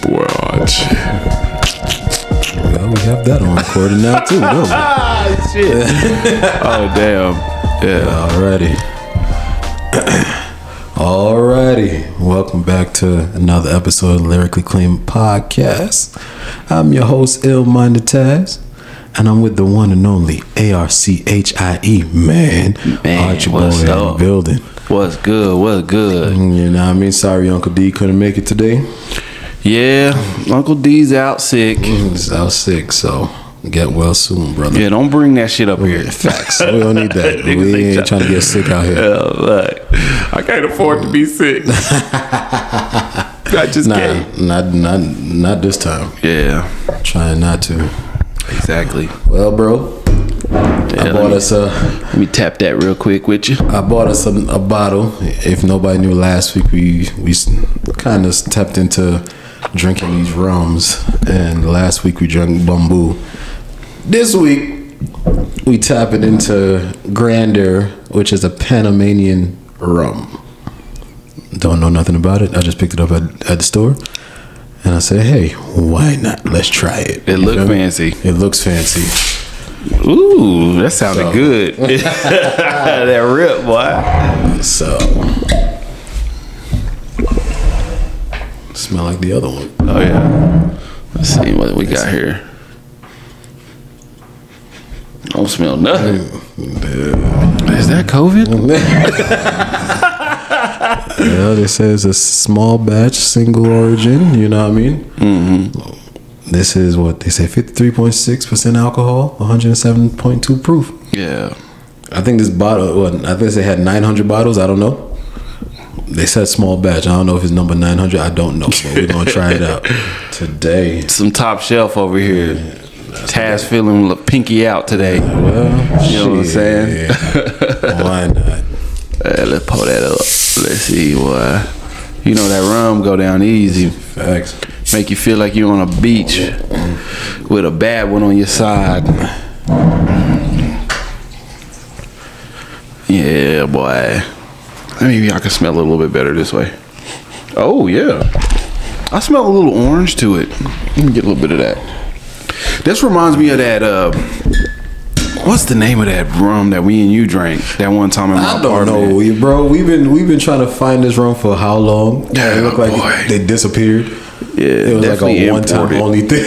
Watch. Well, we have that on recording now too, don't we? Shit. Oh, damn. Yeah. Alrighty. Welcome back to another episode of Lyrically Clean Podcast. I'm your host, Ill-Minded Tazz, and I'm with the one and only Archie, man. Archie boy in the building. What's good? You know what I mean? Sorry Uncle D couldn't make it today. Yeah, Uncle D's out sick. He's out sick, so get well soon, brother. Yeah, don't bring that shit up here. Facts. We don't need that. We ain't trying to get sick out here. Yeah, look, I can't afford to be sick. I just can't. Not this time. Yeah. Trying not to. Exactly. Well, bro, I bought us let me tap that real quick with you. I bought us a bottle. If nobody knew, last week we kind of stepped into drinking these rums, and last week we drank Bamboo. This week we tap it into Grandeur, which is a Panamanian rum. Don't know nothing about it. I just picked it up at the store, and I said, "Hey, why not? Let's try it." It looks fancy. It looks fancy. Ooh, that sounded good. That rip, boy. So, smell like the other one. Oh yeah. Let's see what we got here. Don't smell nothing. Is that COVID? Yeah, they say it's a small batch, single origin. You know what I mean? Mm-hmm. This is what they say: 53.6% alcohol, 107.2 proof. Yeah. I think this bottle. I think they had 900 bottles. I don't know. They said small batch. I don't know if it's number 900. I don't know. But we're gonna try it out today. Some top shelf over here. Taz feeling pinky out today. Well, you know what I'm saying? Why not? Let's pull that up. Let's see what. You know that rum go down easy. Facts. Make you feel like you're on a beach with a bad one on your side. Yeah, boy. Maybe I can smell it a little bit better this way. Oh, yeah. I smell a little orange to it. Let me get a little bit of that. This reminds me of that, what's the name of that rum that we and you drank that one time in my apartment? I don't know, bro. We've been trying to find this rum for how long? Yeah, it looked like they disappeared. Yeah, it was like a one-time only thing.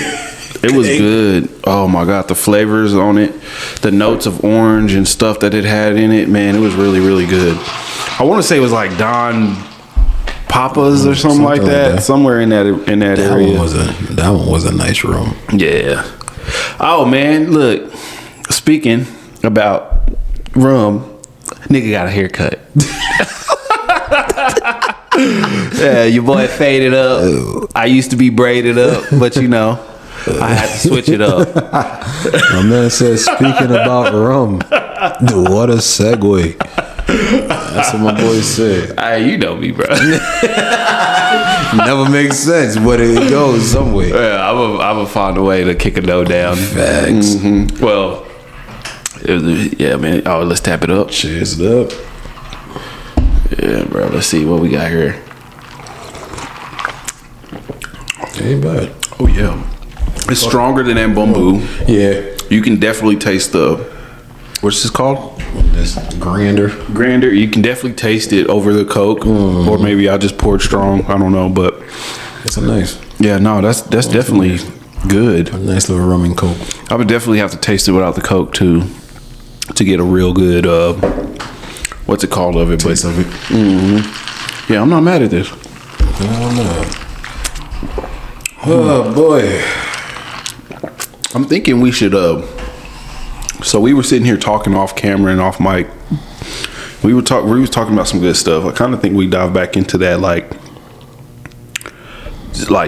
It was good. Oh my god, the flavors on it, the notes of orange and stuff that it had in it, man, it was really, really good. I want to say it was like Don Papa's or something like that. Somewhere in that area. That one was a nice rum. Yeah. Oh man, look. Speaking about rum, nigga got a haircut. Yeah, your boy faded up. I used to be braided up, but you know, I had to switch it up. My man says, speaking about rum, dude, what a segue. That's what my boy said. Hey, you know me, bro. Never makes sense, but it goes somewhere. Yeah, I'm gonna find a way to kick a note down. Facts. Mm-hmm. Well, yeah, man. Oh, let's tap it up. Cheers it up. Yeah, bro. Let's see what we got here. Ain't bad. Oh yeah, it's stronger than that Bamboo. Yeah, you can definitely taste the. What's this called? This Grandeur. You can definitely taste it over the Coke, or maybe I just poured strong. I don't know, but it's a nice. Yeah, no, that's definitely good. A nice little rum and Coke. I would definitely have to taste it without the Coke too, to get a real good what's it called of it? Taste of it. Mm-hmm. Yeah, I'm not mad at this. No. Oh boy. I'm thinking we should so we were sitting here talking off camera and off mic. We was talking about some good stuff. I kind of think we dive back into that, like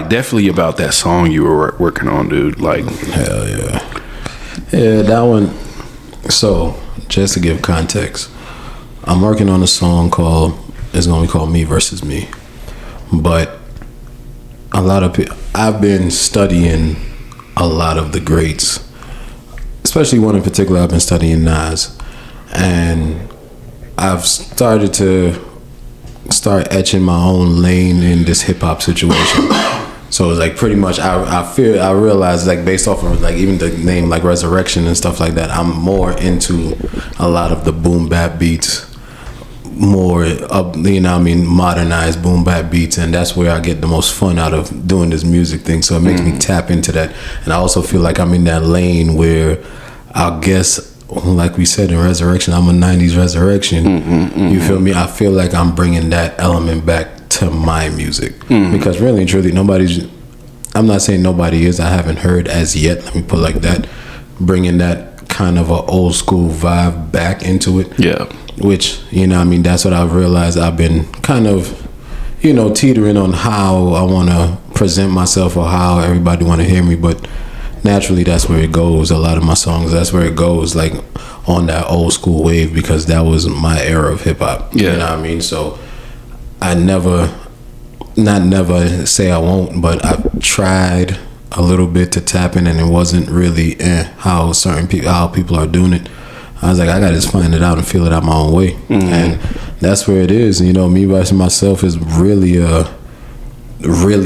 definitely about that song you were working on, dude. Like, hell yeah. Yeah, that one. So, just to give context, I'm working on a song it's going to be called Me Versus Me. But a lot of people, I've been studying a lot of the greats, especially one in particular. I've been studying Nas, and I've started to etching my own lane in this hip hop situation. So it's like pretty much I realized like based off of like even the name like Resurrection and stuff like that, I'm more into a lot of the boom bap beats, more up, you know what I mean, modernized boom bap beats, and that's where I get the most fun out of doing this music thing. So it makes me tap into that, and I also feel like I'm in that lane where I guess, like we said in Resurrection, I'm a 90s Resurrection. You feel me? I feel like I'm bringing that element back to my music, because really and truly I'm not saying nobody is, I haven't heard as yet, let me put it like that, bringing that kind of a old school vibe back into it. Yeah. Which, you know what I mean, that's what I've realized. I've been kind of, you know, teetering on how I want to present myself or how everybody want to hear me, but naturally that's where it goes. A lot of my songs, that's where it goes, like on that old school wave, because that was my era of hip hop. Yeah. You know what I mean? So I never say I won't, but I've tried a little bit to tap in, and it wasn't really how people are doing it. I was like, I gotta just find it out and feel it out my own way, and that's where it is. You know, me by myself is really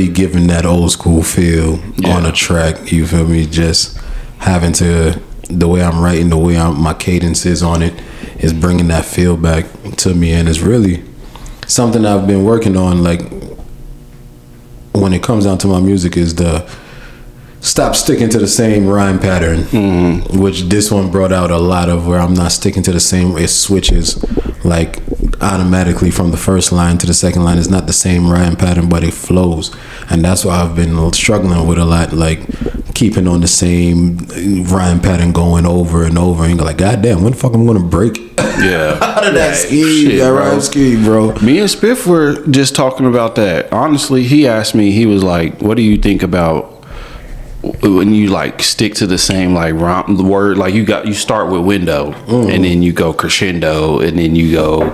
giving that old school feel on a track. You feel me? Just having to, the way I'm writing, the way my cadence is on it, is bringing that feel back to me, and it's really something I've been working on. Like when it comes down to my music, is the stop sticking to the same rhyme pattern, which this one brought out a lot of, where I'm not sticking to the same, it switches like automatically from the first line to the second line. It's not the same rhyme pattern, but it flows, and that's why I've been struggling with a lot, like keeping on the same rhyme pattern going over and over, and like, goddamn, when the fuck I'm gonna break out of that scheme, that rhyme scheme, bro. Me and Spiff were just talking about that. Honestly, he asked me, he was like, what do you think about when you like stick to the same like word, like you start with window and then you go crescendo and then you go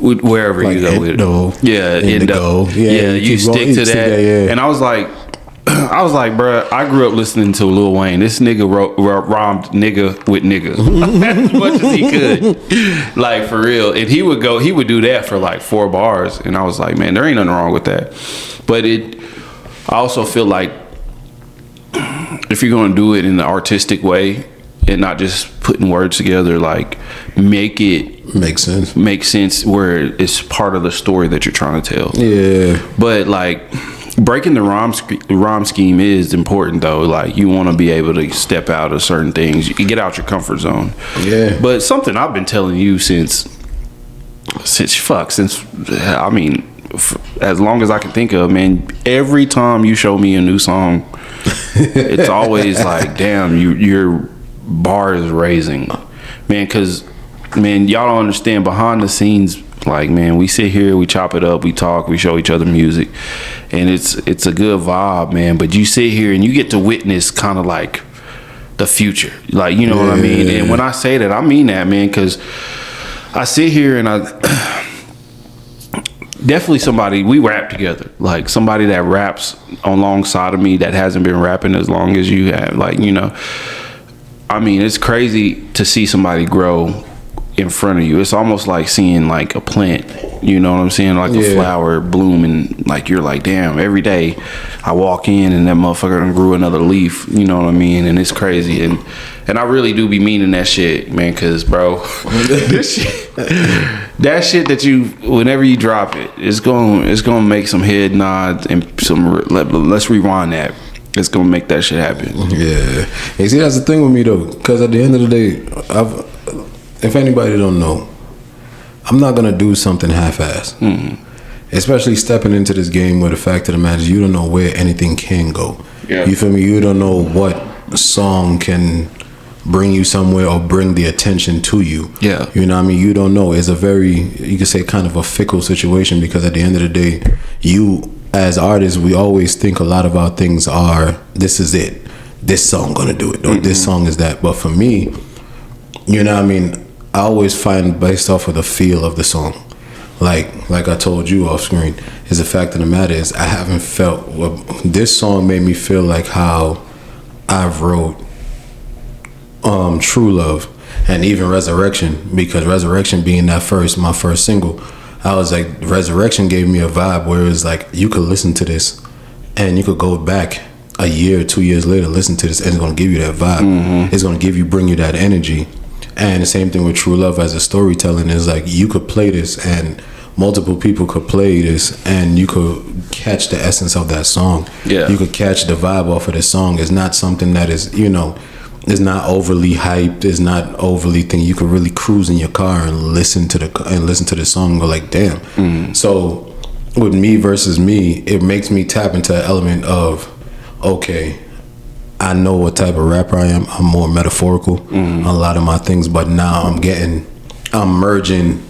wherever like you go endo, with indigo. You stick to that. And I was like, bruh, I grew up listening to Lil Wayne. This nigga rhymed nigga with nigga as much as he could, like for real. And he would do that for like 4 bars, and I was like, man, there ain't nothing wrong with that. But I also feel like if you're going to do it in an artistic way and not just putting words together, like make sense where it's part of the story that you're trying to tell. Yeah. But like breaking the rhyme scheme is important though. Like you want to be able to step out of certain things. You can get out your comfort zone. Yeah. But something I've been telling you since I mean, as long as I can think of, man, every time you show me a new song, it's always like, damn, your bar is raising, man. Because, man, y'all don't understand behind the scenes. Like, man, we sit here, we chop it up, we talk, we show each other music, and it's a good vibe, man. But you sit here and you get to witness kind of like the future, like, you know what I mean. And when I say that, I mean that, man, because I sit here and definitely we rap together, like somebody that raps alongside of me that hasn't been rapping as long as you have, like, you know, I mean, it's crazy to see somebody grow in front of you. It's almost like seeing like a plant, you know what I'm saying, like a flower bloom, and like you're like, damn, every day I walk in and that motherfucker done grew another leaf, you know what I mean. And it's crazy, and I really do be meaning that shit, man, because bro, that shit that you, whenever you drop it, it's gonna make some head nods and some let's rewind that. It's gonna make that shit happen. Yeah. And see, that's the thing with me though, because at the end of the day, if anybody don't know, I'm not gonna do something half-assed. Especially stepping into this game where the fact of the matter is you don't know where anything can go. Yeah. You feel me? You don't know what song can bring you somewhere or bring the attention to you. Yeah. You know what I mean? You don't know. It's a very, you could say, kind of a fickle situation, because at the end of the day, you as artists, we always think a lot of our things are, this is it. This song gonna do it. Or this song is that. But for me, you know what I mean? I always find based off of the feel of the song. Like I told you off screen, is the fact of the matter is I haven't felt, well, this song made me feel like how I wrote True Love and even Resurrection, because Resurrection being my first single, I was like, Resurrection gave me a vibe where it was like you could listen to this and you could go back a year, 2 years later, listen to this, and it's gonna give you that vibe. It's gonna bring you that energy. And the same thing with True Love as a storytelling is like you could play this and multiple people could play this and you could catch the essence of that song. Yeah. You could catch the vibe off of the song. It's not something that is, it's not overly hyped. It's not overly thing. You could really cruise in your car and listen to the song and go like, damn. So with Me Versus Me, it makes me tap into an element of, okay, I know what type of rapper I am. I'm more metaphorical a lot of my things, but now I'm merging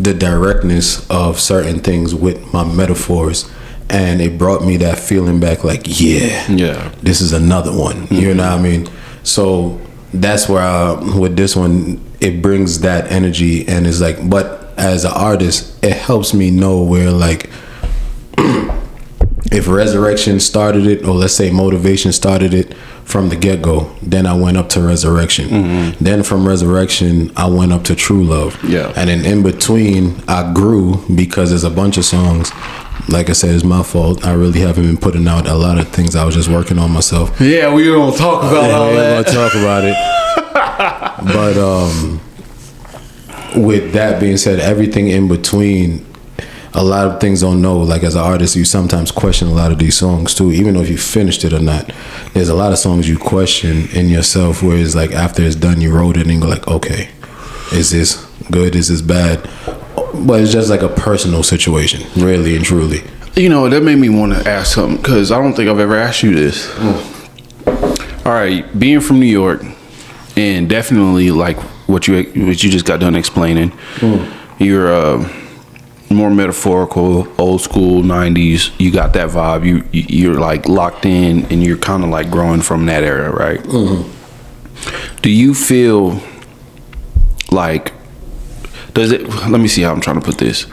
the directness of certain things with my metaphors, and it brought me that feeling back like, yeah, this is another one. You know what I mean? So that's where with this one, it brings that energy, and it's like, but as an artist, it helps me know where like, if Resurrection started it, or let's say Motivation started it from the get-go, then I went up to Resurrection. Then from Resurrection, I went up to True Love. Yeah. And then in between, I grew because there's a bunch of songs. Like I said, it's my fault. I really haven't been putting out a lot of things. I was just working on myself. Yeah, we don't talk about all that. We don't talk about it. But with that being said, everything in between, a lot of things don't know. Like as an artist, you sometimes question a lot of these songs too, even though if you finished it or not. There's a lot of songs you question in yourself, where it's like after it's done, you wrote it and you go like, okay, is this good? Is this bad? But it's just like a personal situation, really and truly. That made me want to ask something, because I don't think I've ever asked you this. All right, being from New York, and definitely like what you just got done explaining, you're more metaphorical, old school 90s. You got that vibe. You're like locked in, and you're kind of like growing from that era, right? Do you feel like, let me see how I'm trying to put this.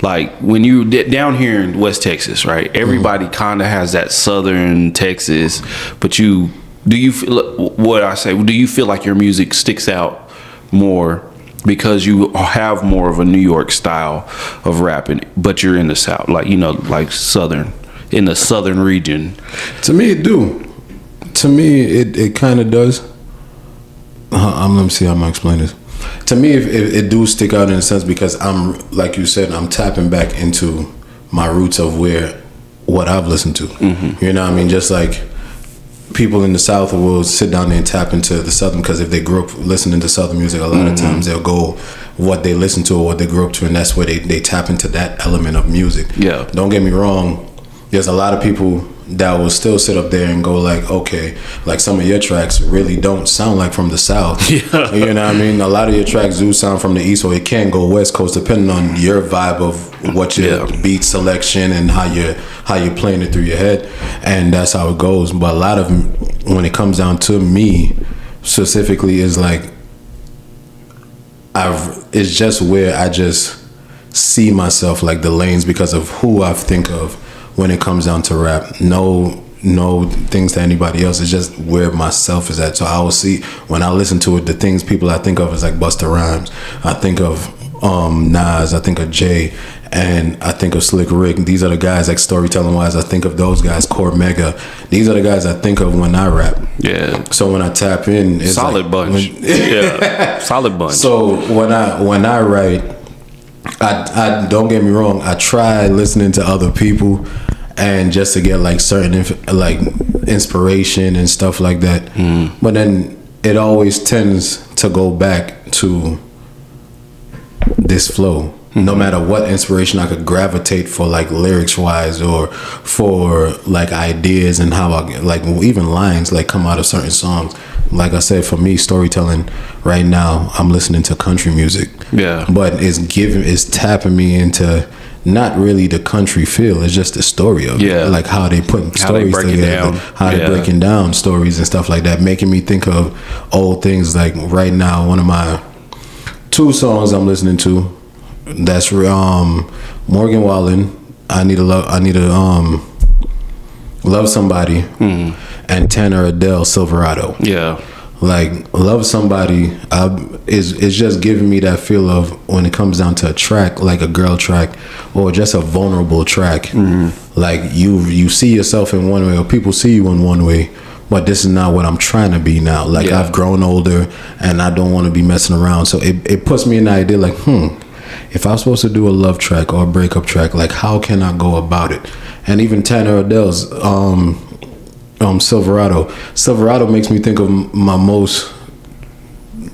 Like when you down here in West Texas, right? Everybody kind of has that Southern Texas, but do you feel like your music sticks out more because you have more of a New York style of rapping, but you're in the South, like Southern, in the Southern region? To me, it do. To me, it kind of does. Let me see how I'm gonna explain this. To me, it do stick out in a sense because I'm, like you said, I'm tapping back into my roots of what I've listened to. You know what I mean? Just like people in the South will sit down there and tap into the Southern, because if they grew up listening to Southern music, a lot of times they'll go what they listen to or what they grew up to, and that's where they tap into that element of music. Yeah. Don't get me wrong. There's a lot of people that will still sit up there and go like, okay, like some of your tracks really don't sound like from the South. Yeah. You know what I mean? A lot of your tracks do sound from the East, or it can go West Coast depending on your vibe of what your beat selection and how you're playing it through your head, and that's how it goes. But a lot of, when it comes down to me specifically, is like it's just where I just see myself, like the lanes, because of who I think of when it comes down to rap. No things to anybody else. It's just where myself is at. So I will see, when I listen to it, the things people I think of is like Busta Rhymes. I think of Nas. I think of Jay, and I think of Slick Rick. These are the guys, like storytelling wise, I think of those guys. Core Mega. These are the guys I think of when I rap. Yeah. So when I tap in, it's solid like, bunch. Solid bunch. So when I write, I don't get me wrong, I try listening to other people, and just to get like certain like inspiration and stuff like that. But then it always tends to go back to this flow. No matter what inspiration I could gravitate for, like lyrics wise, or for like ideas, and how I like even lines like come out of certain songs. Like I said, for me, storytelling right now, I'm listening to country music. Yeah. But it's tapping me into not really the country feel. It's just the story of it. Like how they put stories together, how they breaking down stories and stuff like that, making me think of old things. Like right now, one of my 2 songs I'm listening to, that's Morgan Wallen, I need to love somebody, and Tanner Adele, Silverado. Yeah. Like, love somebody is just giving me that feel of when it comes down to a track, like a girl track or just a vulnerable track. Mm-hmm. Like you see yourself in one way, or people see you in one way, but this is not what I'm trying to be now. Like, I've grown older and I don't want to be messing around. So it puts me in the idea like, if I'm supposed to do a love track or a breakup track, like, how can I go about it? And even Tanner Adele's Silverado makes me think of my most,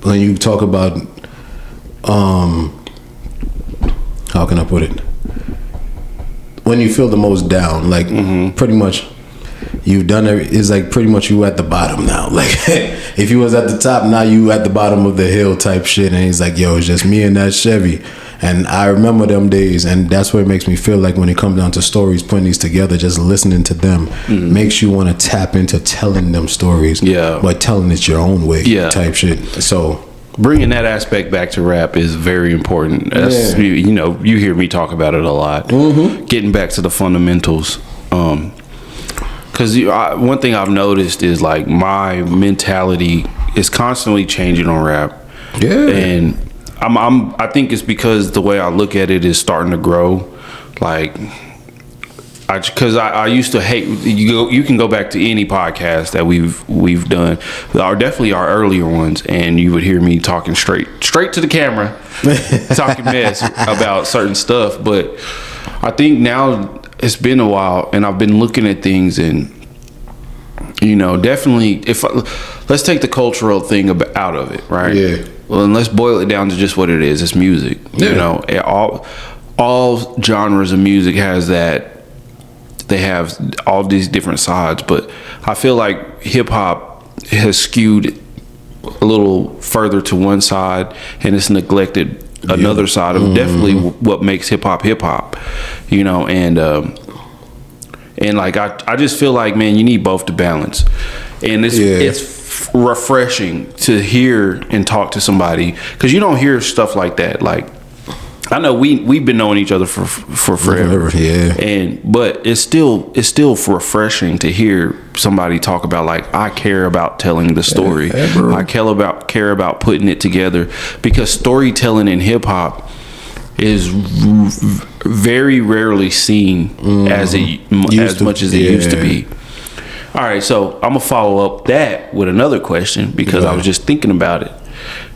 when you talk about how can I put it, when you feel the most down, like pretty much you've done it, it's like pretty much you at the bottom now. Like, if you was at the top, now you at the bottom of the hill type shit. And he's like, yo, it's just me and that Chevy. And I remember them days, and that's what it makes me feel like when it comes down to stories, putting these together, just listening to them makes you want to tap into telling them stories, but telling it your own way, type shit. So bringing that aspect back to rap is very important. That's, you know, you hear me talk about it a lot. Getting back to the fundamentals, because one thing I've noticed is like my mentality is constantly changing on rap, and I think it's because the way I look at it is starting to grow. Like, because I used to hate, you can go back to any podcast that we've done, definitely our earlier ones, and you would hear me talking straight to the camera, talking mess about certain stuff. But I think now it's been a while, and I've been looking at things, and you know, definitely, let's take the cultural thing out of it, right? Well, and let's boil it down to just what it is. It's music. You know, all genres of music has that. They have all these different sides, but I feel like hip hop has skewed a little further to one side, and it's neglected another side of definitely what makes hip hop. You know, and like I just feel like, man, you need both to balance, and it's refreshing to hear and talk to somebody, because you don't hear stuff like that. Like, I know we've been knowing each other for forever, but it's still refreshing to hear somebody talk about, like, I care about telling the story. I care about putting it together, because storytelling in hip hop is very rarely seen as much as it used to be. All right, so I'm gonna follow up that with another question, because I was just thinking about it.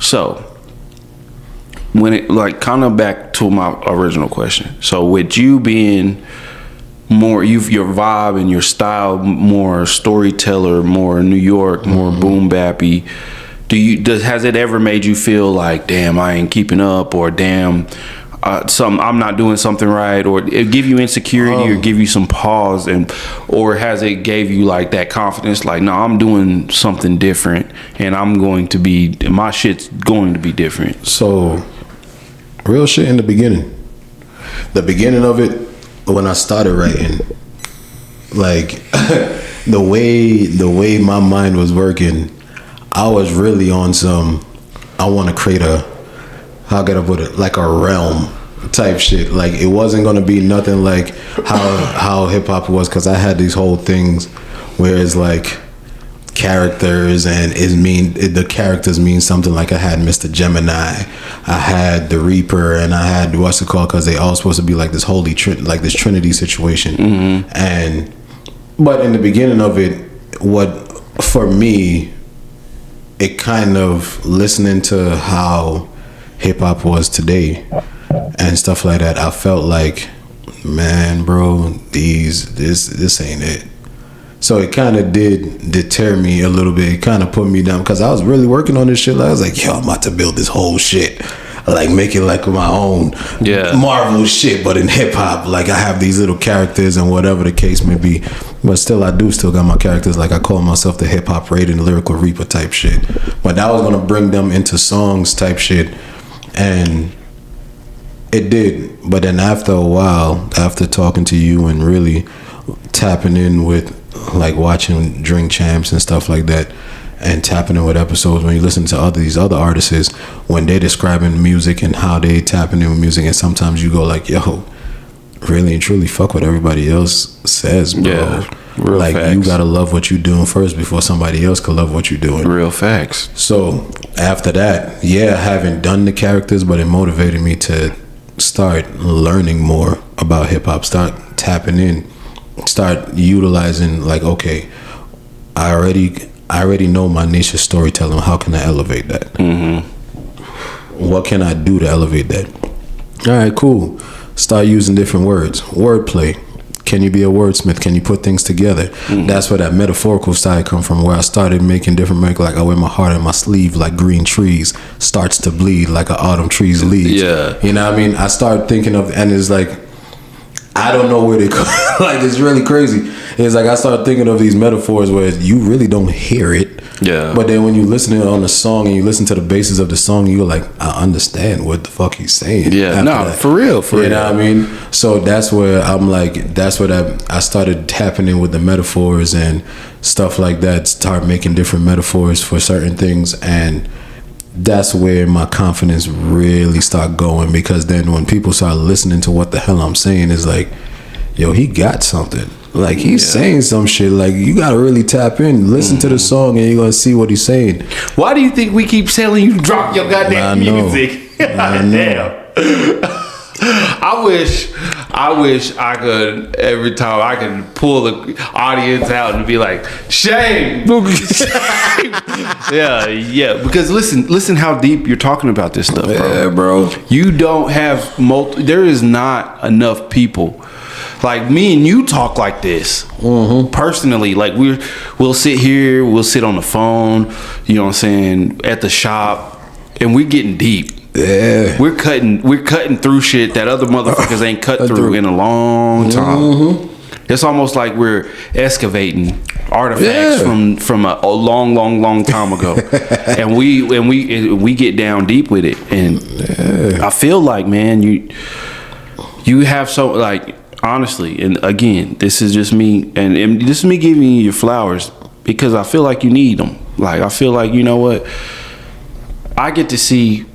So when it, like, kind of back to my original question. So with you being more, your vibe and your style more storyteller, more New York, more boom bappy, has it ever made you feel like, damn, I ain't keeping up, or damn, I'm not doing something right, or it give you insecurity, or give you some pause, or has it gave you like that confidence, like, no, I'm doing something different, and my shit's going to be different? So, real shit in the beginning of it, when I started writing, like, the way my mind was working, I was really on some, I want to create how can I put it, like a realm type shit. Like, it wasn't gonna be nothing like how hip hop was, because I had these whole things where it's like characters, and the characters mean something. Like, I had Mr. Gemini, I had the Reaper, and I had what's it called, because they all supposed to be like this holy like this Trinity situation. But in the beginning of it, what for me, it kind of listening to how hip hop was today and stuff like that, I felt like, man, bro, this ain't it. So it kind of did deter me a little bit. It kind of put me down, because I was really working on this shit. I was like, yo, I'm about to build this whole shit, like make it like my own Marvel shit, but in hip hop. Like, I have these little characters and whatever the case may be, but still I got my characters. Like, I call myself the hip hop rated lyrical reaper type shit, but that was gonna bring them into songs type shit. And it did. But then after a while, after talking to you and really tapping in with, like, watching Drink Champs and stuff like that, and tapping in with episodes, when you listen to these other artists, when they're describing music and how they tapping in with music, and sometimes you go like, yo, really and truly fuck what everybody else says, bro. Real like facts. you gotta love what you're doing first before somebody else can love what you're doing. Real facts. So after that, I haven't done the characters, but it motivated me to start learning more about hip hop, start tapping in, start utilizing, like, okay, I already know my niche is storytelling. How can I elevate that? What can I do to elevate that? All right, cool. Start using different words. Wordplay. Can you be a wordsmith? Can you put things together? That's where that metaphorical side come from, where I started making different like I wear my heart on my sleeve like green trees starts to bleed like an autumn tree's leaves. Yeah. You know what I mean? I started thinking of, and it's like, I don't know where they come. Like, it's really crazy. It's like I started thinking of these metaphors where you really don't hear it. Yeah. But then when you listen to it on the song and you listen to the basis of the song, you're like, I understand what the fuck he's saying. Yeah. No, that. for real. You know what I mean? So that's where I'm like, that's where I started tapping in with the metaphors and stuff like that. Start making different metaphors for certain things, and that's where my confidence really start going, because then when people start listening to what the hell I'm saying, it's like, yo, he got something. Like, he's saying some shit. Like, you gotta really tap in, listen to the song, and you're gonna see what he's saying. Why do you think we keep telling you to drop your goddamn music? I know. Damn. I wish I could, every time I could pull the audience out and be like, shame. Shame. Yeah. Because listen how deep you're talking about this stuff, bro. Yeah, bro. You don't have there is not enough people. Like, me and you talk like this personally. Like, we'll sit here, we'll sit on the phone, you know what I'm saying, at the shop, and we're getting deep. Yeah. We're cutting through shit that other motherfuckers ain't cut through in a long time. It's almost like we're excavating artifacts from a long time ago, and we get down deep with it. And I feel like, man, you have so, like, honestly, and again, this is just me, and this is me giving you your flowers, because I feel like you need them. Like, I feel like, you know what, I get to see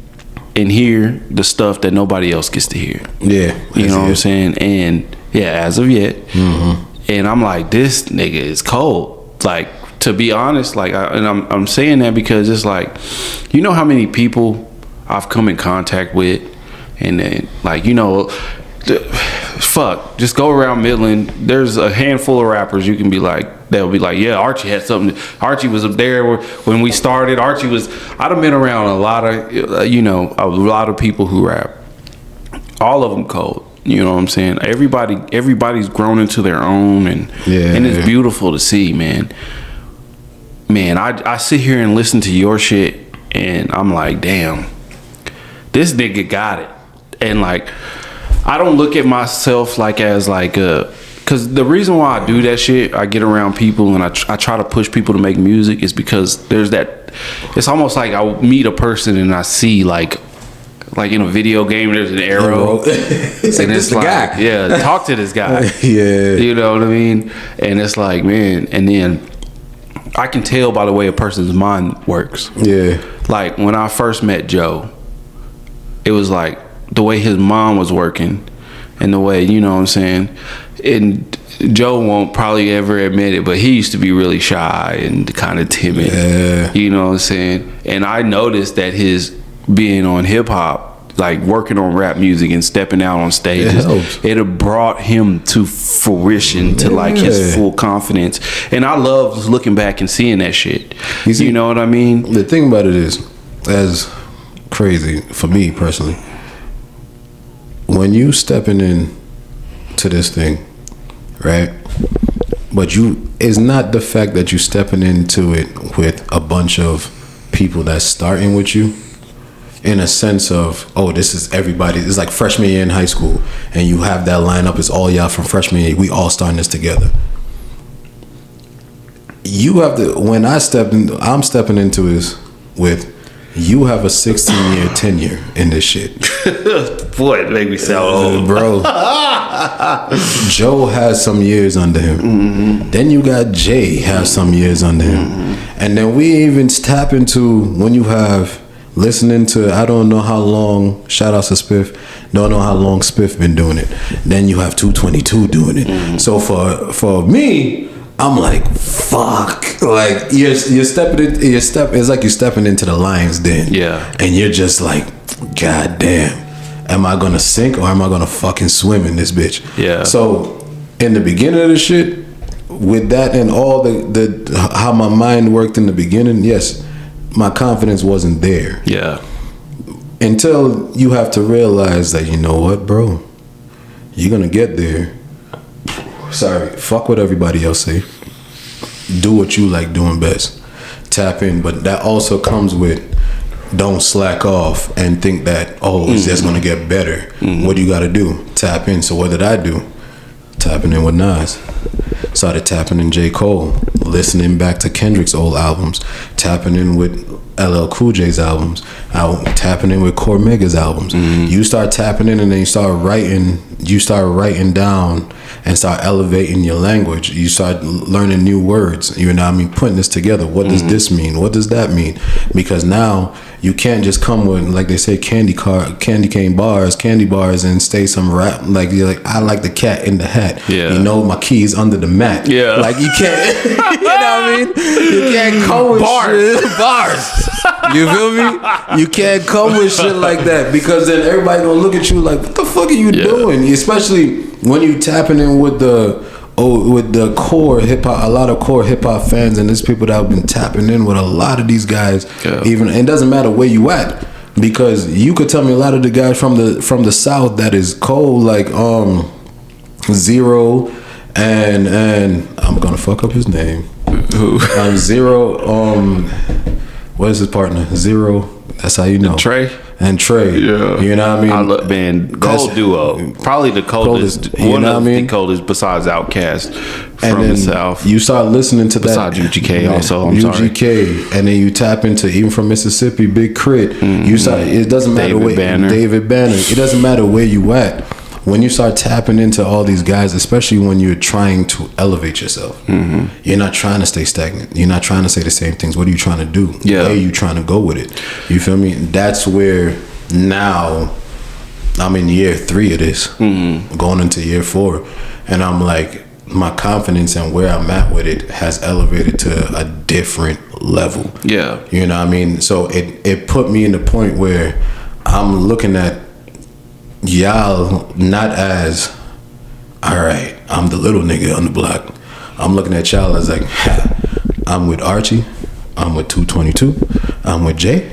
and hear the stuff that nobody else gets to hear. Yeah, you know what I'm saying? And as of yet, and I'm like, this nigga is cold. Like, to be honest, like, I'm saying that because it's like, you know how many people I've come in contact with, and then, like, you know, fuck, just go around Midland. There's a handful of rappers you can be like, they'll be like, yeah, Archie had something. Archie was up there when we started. I'd have been around a lot of people who rap. All of them cold. You know what I'm saying? Everybody's grown into their own, and it's beautiful to see, man. Man, I sit here and listen to your shit, and I'm like, damn, this nigga got it. And, like, I don't look at myself like as like because the reason why I do that shit, I get around people and I try to push people to make music, is because there's that, it's almost like I meet a person and I see like in a video game there's an arrow and it's like, guy. Yeah, talk to this guy. Yeah, you know what I mean? And it's like, man, and then I can tell by the way a person's mind works. Yeah, like when I first met Joe, it was like the way his mom was working, and the way, you know what I'm saying, and Joe won't probably ever admit it, but he used to be really shy and kind of timid. You know what I'm saying? And I noticed that his being on hip hop, like working on rap music and stepping out on stages, it have brought him to fruition, to like his full confidence. And I love looking back and seeing that shit. You know what I mean? The thing about it is, as crazy for me personally, when you stepping in to this thing, right? But it's not the fact that you stepping into it with a bunch of people that's starting with you, in a sense of, oh, this is everybody. It's like freshman year in high school, and you have that lineup. It's all y'all from freshman year. We all starting this together. You have to. When I'm stepping into this with. You have a 16-year tenure in this shit. Boy, it make me sound old. Bro. Joe has some years under him. Then you got Jay has some years under him. And then we even tap into when you have listening to, I don't know how long, shout out to Spiff, don't know how long Spiff been doing it. Then you have 222 doing it. So for me, I'm like, fuck. Like you're stepping in, it's like you're stepping into the lion's den. Yeah. And you're just like, God damn, am I gonna sink or am I gonna fucking swim in this bitch? Yeah. So in the beginning of the shit, with that and all the how my mind worked in the beginning, yes, my confidence wasn't there. Yeah. Until you have to realize that, you know what, bro, you're gonna get there. Sorry, fuck what everybody else say. Do what you like doing best. Tap in, but that also comes with don't slack off and think that, oh, it's just gonna get better. What do you gotta do? Tap in. So what did I do? Tapping in with Nas. Started tapping in J. Cole, listening back to Kendrick's old albums, tapping in with LL Cool J's albums, tapping in with Cormega's albums. You start tapping in and then you start writing down and start elevating your language. You start learning new words. You know what I mean? Putting this together. What does this mean? What does that mean? Because now you can't just come with, like they say, candy bars and stay some rap. Like you're like, I like the cat in the hat. Yeah. You know, my keys under the mat. Yeah. Like you can't, you know what I mean? You can't come with shit. Bars. You feel me? You can't come with shit like that because then everybody gonna look at you like, what the fuck are you doing? Especially when you tapping in with the core hip hop, a lot of core hip hop fans, and there's people that have been tapping in with a lot of these guys. Yeah. Even it doesn't matter where you at, because you could tell me a lot of the guys from the South that is cold, like Zero and I'm gonna fuck up his name. Who? Zero. What is his partner? Zero. That's how you know. Trey. And Trey. Yeah. You know what I mean? I love, man, cold duo. Probably the coldest. One of the coldest besides Outkast from the South. You start listening to besides that. Besides UGK also. UGK. And then you tap into, even from Mississippi, Big Crit. You start, it doesn't matter where. David Banner. It doesn't matter where you at. When you start tapping into all these guys, especially when you're trying to elevate yourself, you're not trying to stay stagnant. You're not trying to say the same things. What are you trying to do? Yeah. Where are you trying to go with it? You feel me? That's where now I'm in year 3 of this, going into year 4. And I'm like, my confidence and where I'm at with it has elevated to a different level. Yeah. You know what I mean? So it put me in the point where I'm looking at y'all not as, all right, I'm the little nigga on the block. I'm looking at y'all as like, I'm with Archie, I'm with 222, I'm with Jay,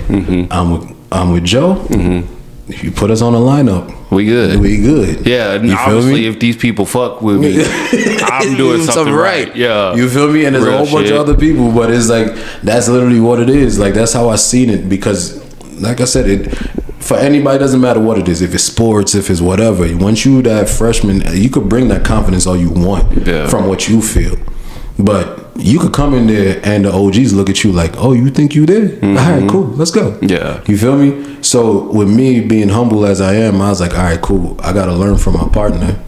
I'm with Joe. If you put us on a lineup, we good. Yeah, and obviously if these people fuck with me, I'm doing something right. Yeah, you feel me? And there's a whole bunch of other people, but it's like, that's literally what it is. Like, that's how I seen it, because like I said, for anybody, doesn't matter what it is. If it's sports, if it's whatever. Once you that freshman, you could bring that confidence all you want from what you feel. But you could come in there and the OGs look at you like, oh, you think you there? All right, cool, let's go. Yeah. You feel me? So with me being humble as I am, I was like, all right, cool. I got to learn from my partner.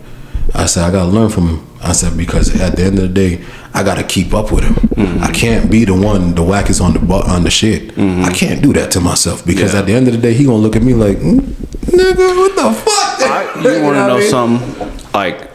I said, I got to learn from him. I said, because at the end of the day, I got to keep up with him. I can't be the wackest on the shit. I can't do that to myself, because at the end of the day, he gonna look at me like, nigga, what the fuck? You want to know something? Like,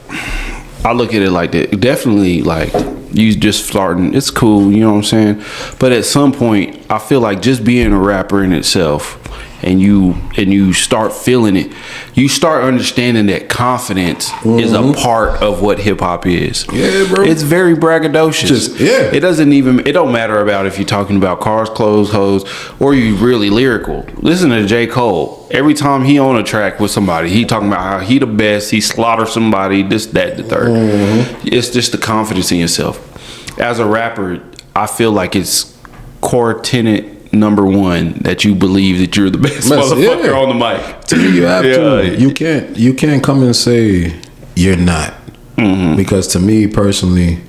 I look at it like that. Definitely, like, you just starting, it's cool, you know what I'm saying? But at some point, I feel like just being a rapper in itself, and you start feeling it, you start understanding that confidence is a part of what hip hop is. Yeah, bro. It's very braggadocious. It don't matter about if you're talking about cars, clothes, hoes, or you really lyrical. Listen to J. Cole. Every time he on a track with somebody, he talking about how he the best, he slaughter somebody, this, that, the third. It's just the confidence in yourself. As a rapper, I feel like it's core tenet number 1 that you believe that you're the best motherfucker on the mic. To me, you have to. You can't come and say you're not, because to me personally,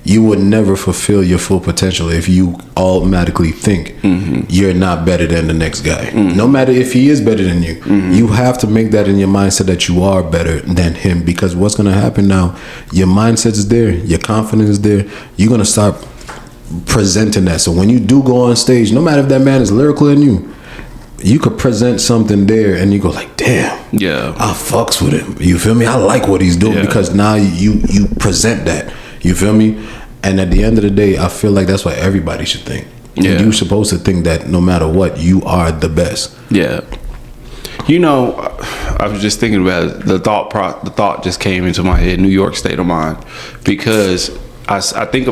you would never fulfill your full potential if you automatically think you're not better than the next guy. No matter if he is better than you, you have to make that in your mindset that you are better than him, because what's going to happen now, your mindset is there, your confidence is there, you're going to start presenting that. So when you do go on stage, no matter if that man is lyrical than you could present something there and you go like, damn, I fucks with him. You feel me? I like what he's doing, because now you present that. You feel me? And at the end of the day, I feel like that's what everybody should think. Yeah. And you're supposed to think that no matter what, you are the best. Yeah. You know, I was just thinking about it. The thought just came into my head, New York state of mind, because I say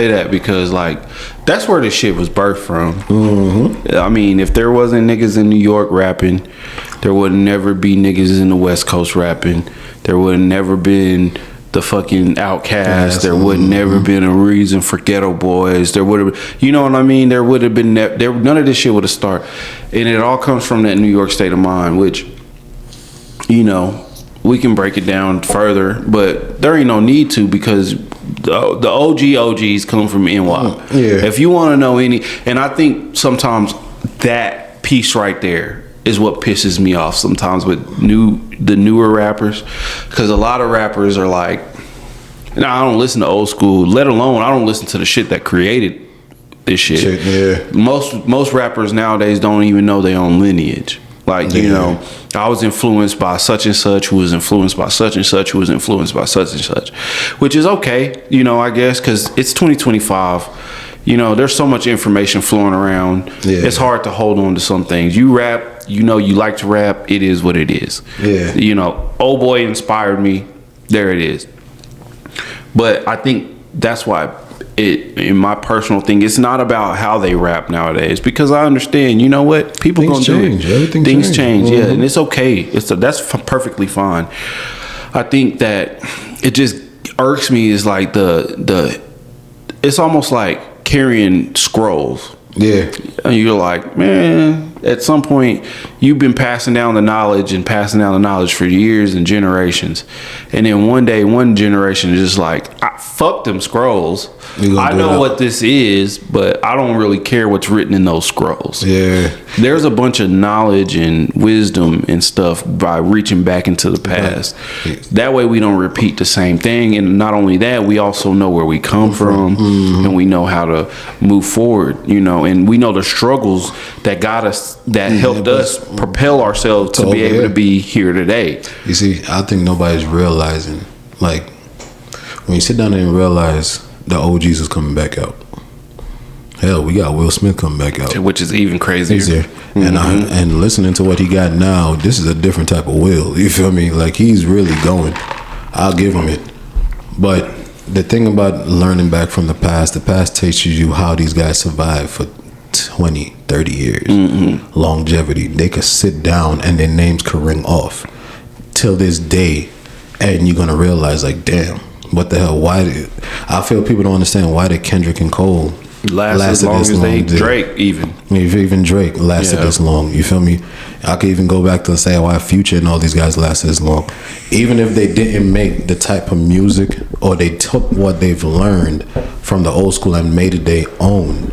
that because like that's where this shit was birthed from. Mm-hmm. I mean, if there wasn't niggas in New York rapping, there would never be niggas in the West Coast rapping. There would never been the fucking Outcast. There would never been a reason for Ghetto Boys. There would have, you know what I mean? There would have been none of this shit would have started, and it all comes from that New York state of mind, which, you know, we can break it down further, but there ain't no need to, because the OGs come from NY. Yeah. If you want to know any, and I think sometimes that piece right there is what pisses me off sometimes with the newer rappers, because a lot of rappers are like, I don't listen to old school, let alone I don't listen to the shit that created this shit. Yeah. Most rappers nowadays don't even know their own lineage. Like, you know, I was influenced by such and such, who was influenced by such and such, who was influenced by such and such, which is okay, you know, I guess, because it's 2025. You know, there's so much information flowing around. Yeah. It's hard to hold on to some things. You rap, you know, you like to rap. It is what it is. Yeah. You know, old boy inspired me. There it is. But I think that's why in my personal thing, it's not about how they rap nowadays, because I understand, you know what, people gonna change. Do it. Things change. Mm-hmm. Yeah, and it's okay. That's perfectly fine. I think that it just irks me is like the it's almost like carrying scrolls. Yeah. And you're like, man, at some point you've been passing down the knowledge for years and generations, and then one day one generation is just like, fuck them scrolls. I know what this is, but I don't really care what's written in those scrolls. Yeah. There's a bunch of knowledge and wisdom and stuff by reaching back into the past. Yeah. That way we don't repeat the same thing, and not only that, we also know where we come from, and we know how to move forward, you know, and we know the struggles that got us, that helped us propel ourselves to be able to be here today. You see, I think nobody's realizing, like, when you sit down and realize the OGs is coming back out. Hell, we got Will Smith coming back out, which is even crazier. And listening to what he got now, this is a different type of Will. You feel me? Like, he's really going. I'll give him it. But the thing about learning back from the past teaches you how these guys survived for 20, 30 years. Longevity. They could sit down and their names could ring off till this day, and you're gonna realize, like, damn, what the hell? I feel people don't understand why did Kendrick and Cole lasted as long as they Drake even Drake lasted this long. You feel me? I could even go back to say why Future and all these guys lasted this long. Even if they didn't make the type of music, or they took what they've learned from the old school and made it their own,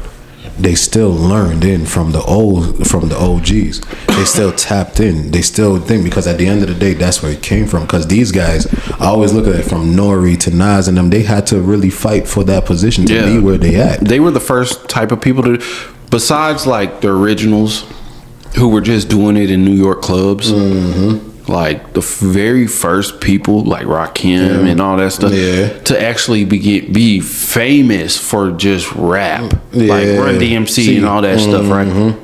they still learned in from the OGs. They still tapped in. They still think, because at the end of the day, that's where it came from. Because these guys, I always look at it from Nori to Nas and them. They had to really fight for that position to be where they at. They were the first type of people to, besides like the originals, who were just doing it in New York clubs. Like the very first people, like Rakim and all that stuff, to actually be famous for just rap, like Run DMC and all that stuff, right?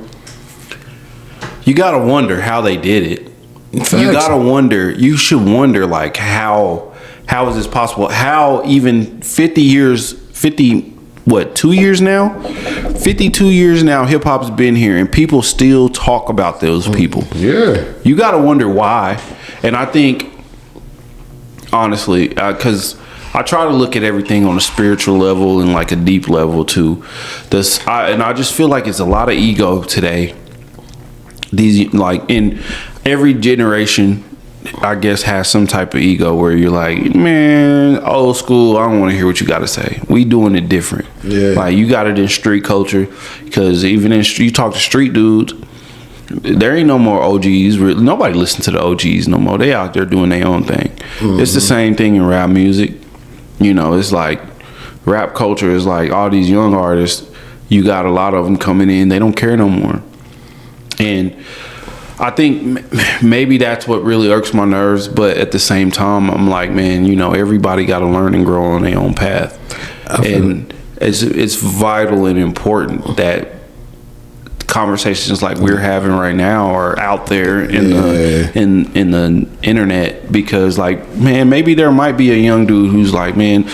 You gotta wonder how they did it. You gotta wonder. You should wonder, like, how is this possible? How even 2 years now? 52 years now, hip hop's been here, and people still talk about those people. Yeah. You got to wonder why. And I think, honestly, because I try to look at everything on a spiritual level and like a deep level too. And I just feel like it's a lot of ego today. These, like, in every generation, I guess, has some type of ego where you're like, man, old school, I don't want to hear what you got to say. We doing it different. Yeah. Like, you got it in street culture, because even in you talk to street dudes, there ain't no more OGs. Nobody listen to the OGs no more. They out there doing their own thing. It's the same thing in rap music. You know, it's like rap culture is like all these young artists. You got a lot of them coming in. They don't care no more. And I think maybe that's what really irks my nerves, but at the same time, I'm like, man, you know, everybody got to learn and grow on their own path. And it's vital and important that conversations like we're having right now are out there in the internet, because like, man, maybe there might be a young dude who's like, man,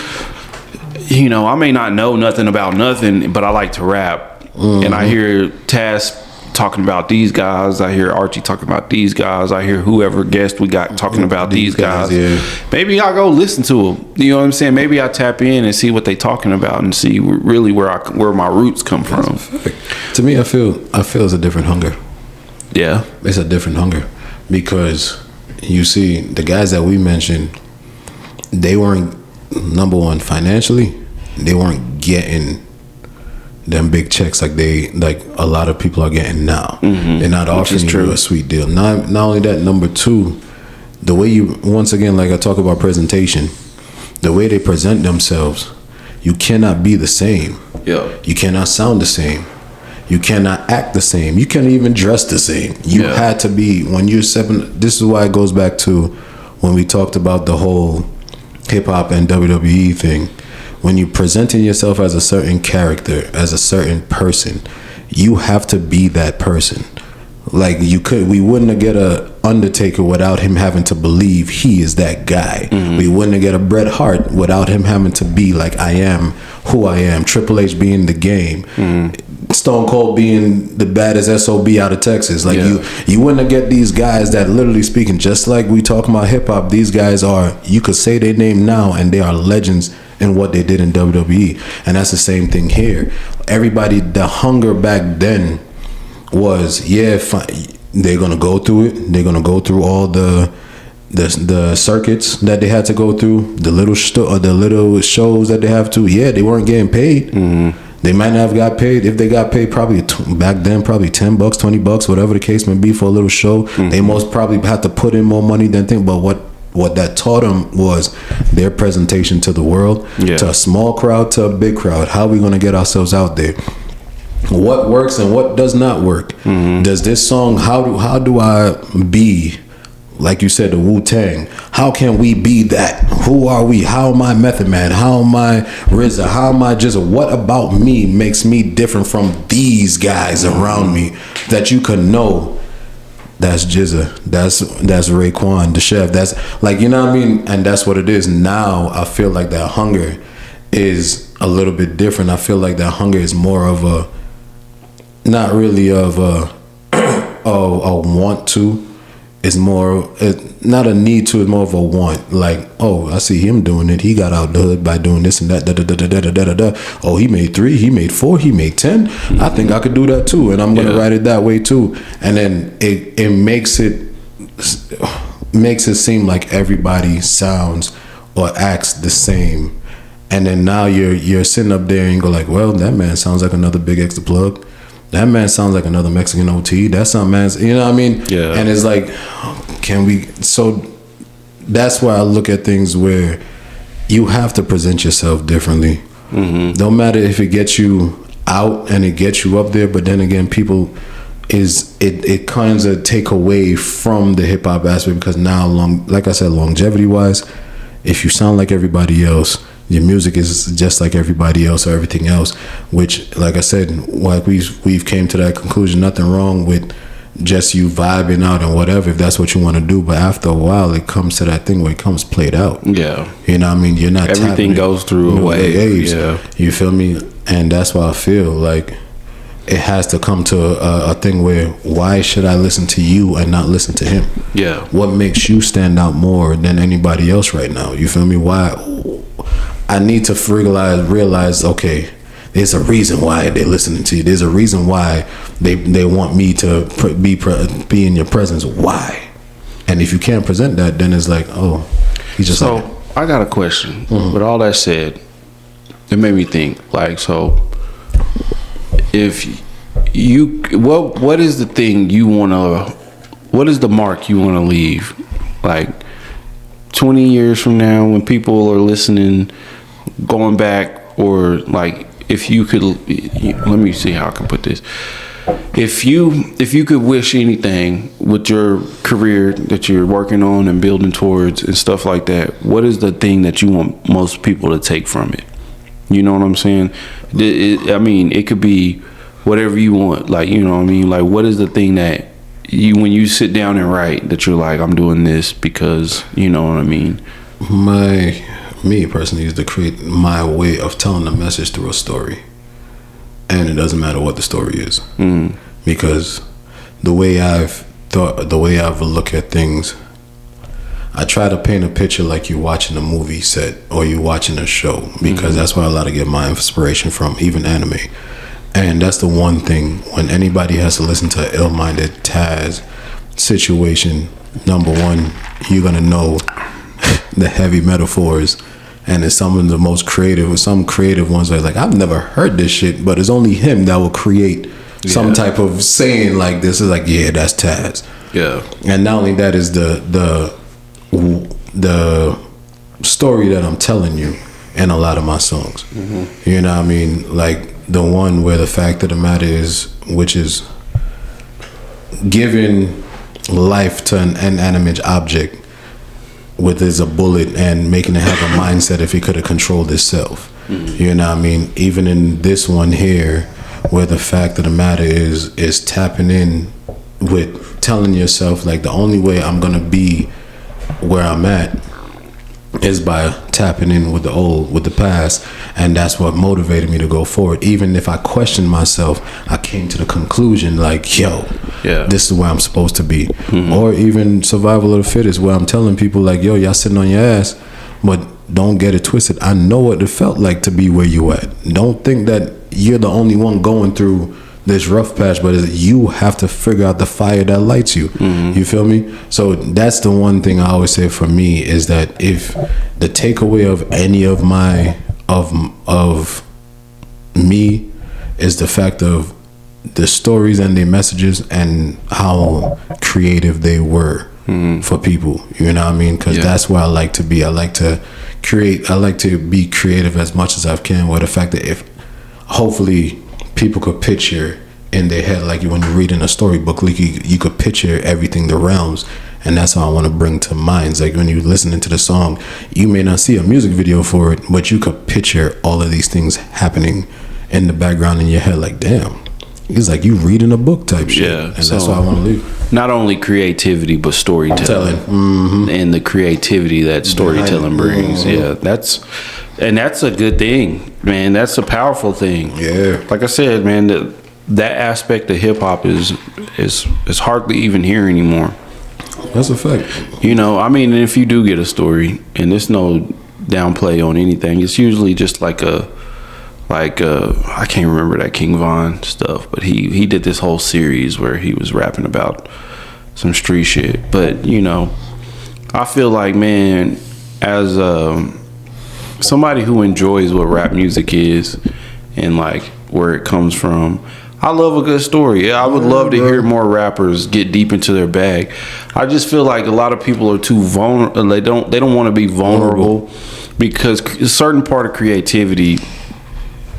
you know, I may not know nothing about nothing, but I like to rap. And I hear Tazz talking about these guys, I hear Archie talking about these guys, I hear whoever guest we got talking about these guys. Maybe I'll go listen to them, you know what I'm saying? Maybe I tap in and see what they talking about and see really where my roots come from. To me, I feel it's a different hunger. Yeah, it's a different hunger, because you see the guys that we mentioned, they weren't, number one, financially, they weren't getting them big checks like a lot of people are getting now. They're not offering you a sweet deal. Not only that, number two, the way you, once again, like I talk about presentation, the way they present themselves, you cannot be the same. Yeah, you cannot sound the same. You cannot act the same. You can't even dress the same. You had to be, when you're this is why it goes back to when we talked about the whole hip hop and WWE thing. When you're presenting yourself as a certain character, as a certain person, you have to be that person. Like we wouldn't get a Undertaker without him having to believe he is that guy. We wouldn't get a Bret Hart without him having to be like, I am who I am. Triple H being the game. Stone Cold being the baddest SOB out of Texas. Like you wouldn't get these guys that, literally speaking, just like we talk about hip hop, these guys are, you could say their name now and they are legends in what they did in WWE. And that's the same thing here. Everybody, the hunger back then was, they're gonna go through it. They're gonna go through all the circuits that they had to go through, the little shows that they have to. They weren't getting paid. They might not have got paid. If they got paid, probably back then, probably $10, $20, whatever the case may be for a little show. They most probably had to put in more money than think. But what that taught them was their presentation to the world, to a small crowd, to a big crowd. How are we gonna get ourselves out there? What works and what does not work? Does this song, how do I be, like you said, the Wu-Tang? How can we be that? Who are we? How am I Method Man? How am I RZA? How am I Jizza? What about me makes me different from these guys around me that you can know? That's Jizza. That's Raekwon, the chef. That's, like, you know what I mean? And that's what it is. Now I feel like that hunger is a little bit different. I feel like that hunger is more of a, not really of a want to. It's more, not a need to, it's more of a want. Like, oh, I see him doing it. He got out the hood by doing this and that. Da, da, da, da, da, da, da, da. Oh, he made 3, he made 4, he made 10. I think I could do that too, and I'm gonna write it that way too. And then it makes it seem like everybody sounds or acts the same. And then now you're sitting up there and you go like, well, that man sounds like another Big X the Plug. That man sounds like another Mexican OT. That's some man's, you know what I mean? Yeah. And it's like, so that's why I look at things where you have to present yourself differently. Don't matter if it gets you out and it gets you up there, but then again, people it kind of take away from the hip hop aspect, because now, like I said, longevity wise, if you sound like everybody else, your music is just like everybody else or everything else, which, like I said, like we've came to that conclusion, nothing wrong with just you vibing out and whatever, if that's what you want to do. But after a while, it comes to that thing where it comes played out. Yeah. You know what I mean? You're not, everything goes through a wave. Yeah. You feel me? And that's why I feel like it has to come to a thing where, why should I listen to you and not listen to him? Yeah. What makes you stand out more than anybody else right now? You feel me? Why? I need to realize, okay, there's a reason why they're listening to you. There's a reason why they want me to be in your presence. Why? And if you can't present that, then it's like, oh, he's just so. Like, I got a question. With all that said, it made me think. Like, so, if you, what is the thing you want to? What is the mark you want to leave? Like 20 years from now, when people are listening, going back, or like, if you could, let me see how I can put this. If you could wish anything with your career that you're working on and building towards and stuff like that, what is the thing that you want most people to take from it? You know what I'm saying? I mean, it could be whatever you want. Like, you know what I mean? Like, what is the thing that when you sit down and write, that you're like, I'm doing this because, you know what I mean? Me personally is to create my way of telling a message through a story. And it doesn't matter what the story is. Because the way I've looked at things, I try to paint a picture like you're watching a movie set or you're watching a show, because that's where a lot of get my inspiration from, even anime. And that's the one thing, when anybody has to listen to Ill-Minded Tazz situation, number one, you're gonna know the heavy metaphors, and it's some of the most creative, some creative ones where like, I've never heard this shit, but it's only him that will create some type of saying like this. Is like, yeah, that's Taz. Yeah. And not only that is the story that I'm telling you in a lot of my songs. You know what I mean? Like the one where the fact of the matter is, which is giving life to an inanimate object with is a bullet and making it have a mindset if it could have controlled itself. You know what I mean? Even in this one here, where the fact of the matter is tapping in with telling yourself like, the only way I'm gonna be where I'm at is by tapping in with the past, and that's what motivated me to go forward. Even if I questioned myself, I came to the conclusion like, yo, this is where I'm supposed to be. Or even survival of the fittest, where I'm telling people like, yo, y'all sitting on your ass, but don't get it twisted. I know what it felt like to be where you at. Don't think that you're the only one going through this rough patch, but you have to figure out the fire that lights you. You feel me? So that's the one thing I always say for me, is that if the takeaway of any of my of me is the fact of the stories and the messages and how creative they were for people. You know what I mean? Because that's where I like to be. I like to create. I like to be creative as much as I can. With the fact that if hopefully people could picture in their head, like when you're reading a storybook, like you could picture everything, the realms, and that's how I want to bring to minds. Like when you're listening to the song, you may not see a music video for it, but you could picture all of these things happening in the background in your head. Like, damn, it's like you reading a book type shit. And so that's why I want to leave. Not only creativity, but storytelling, and the creativity that storytelling brings. That's a good thing, man. That's a powerful thing. Like I said, man, that aspect of hip hop is hardly even here anymore. That's a fact. You know, I mean, if you do get a story, and there's no downplay on anything, it's usually just like I can't remember that King Von stuff, but he did this whole series where he was rapping about some street shit. But you know, I feel like, man, as somebody who enjoys what rap music is and like where it comes from, I love a good story. I would love to hear more rappers get deep into their bag. I just feel like a lot of people are too vulnerable. They don't want to be vulnerable, because a certain part of creativity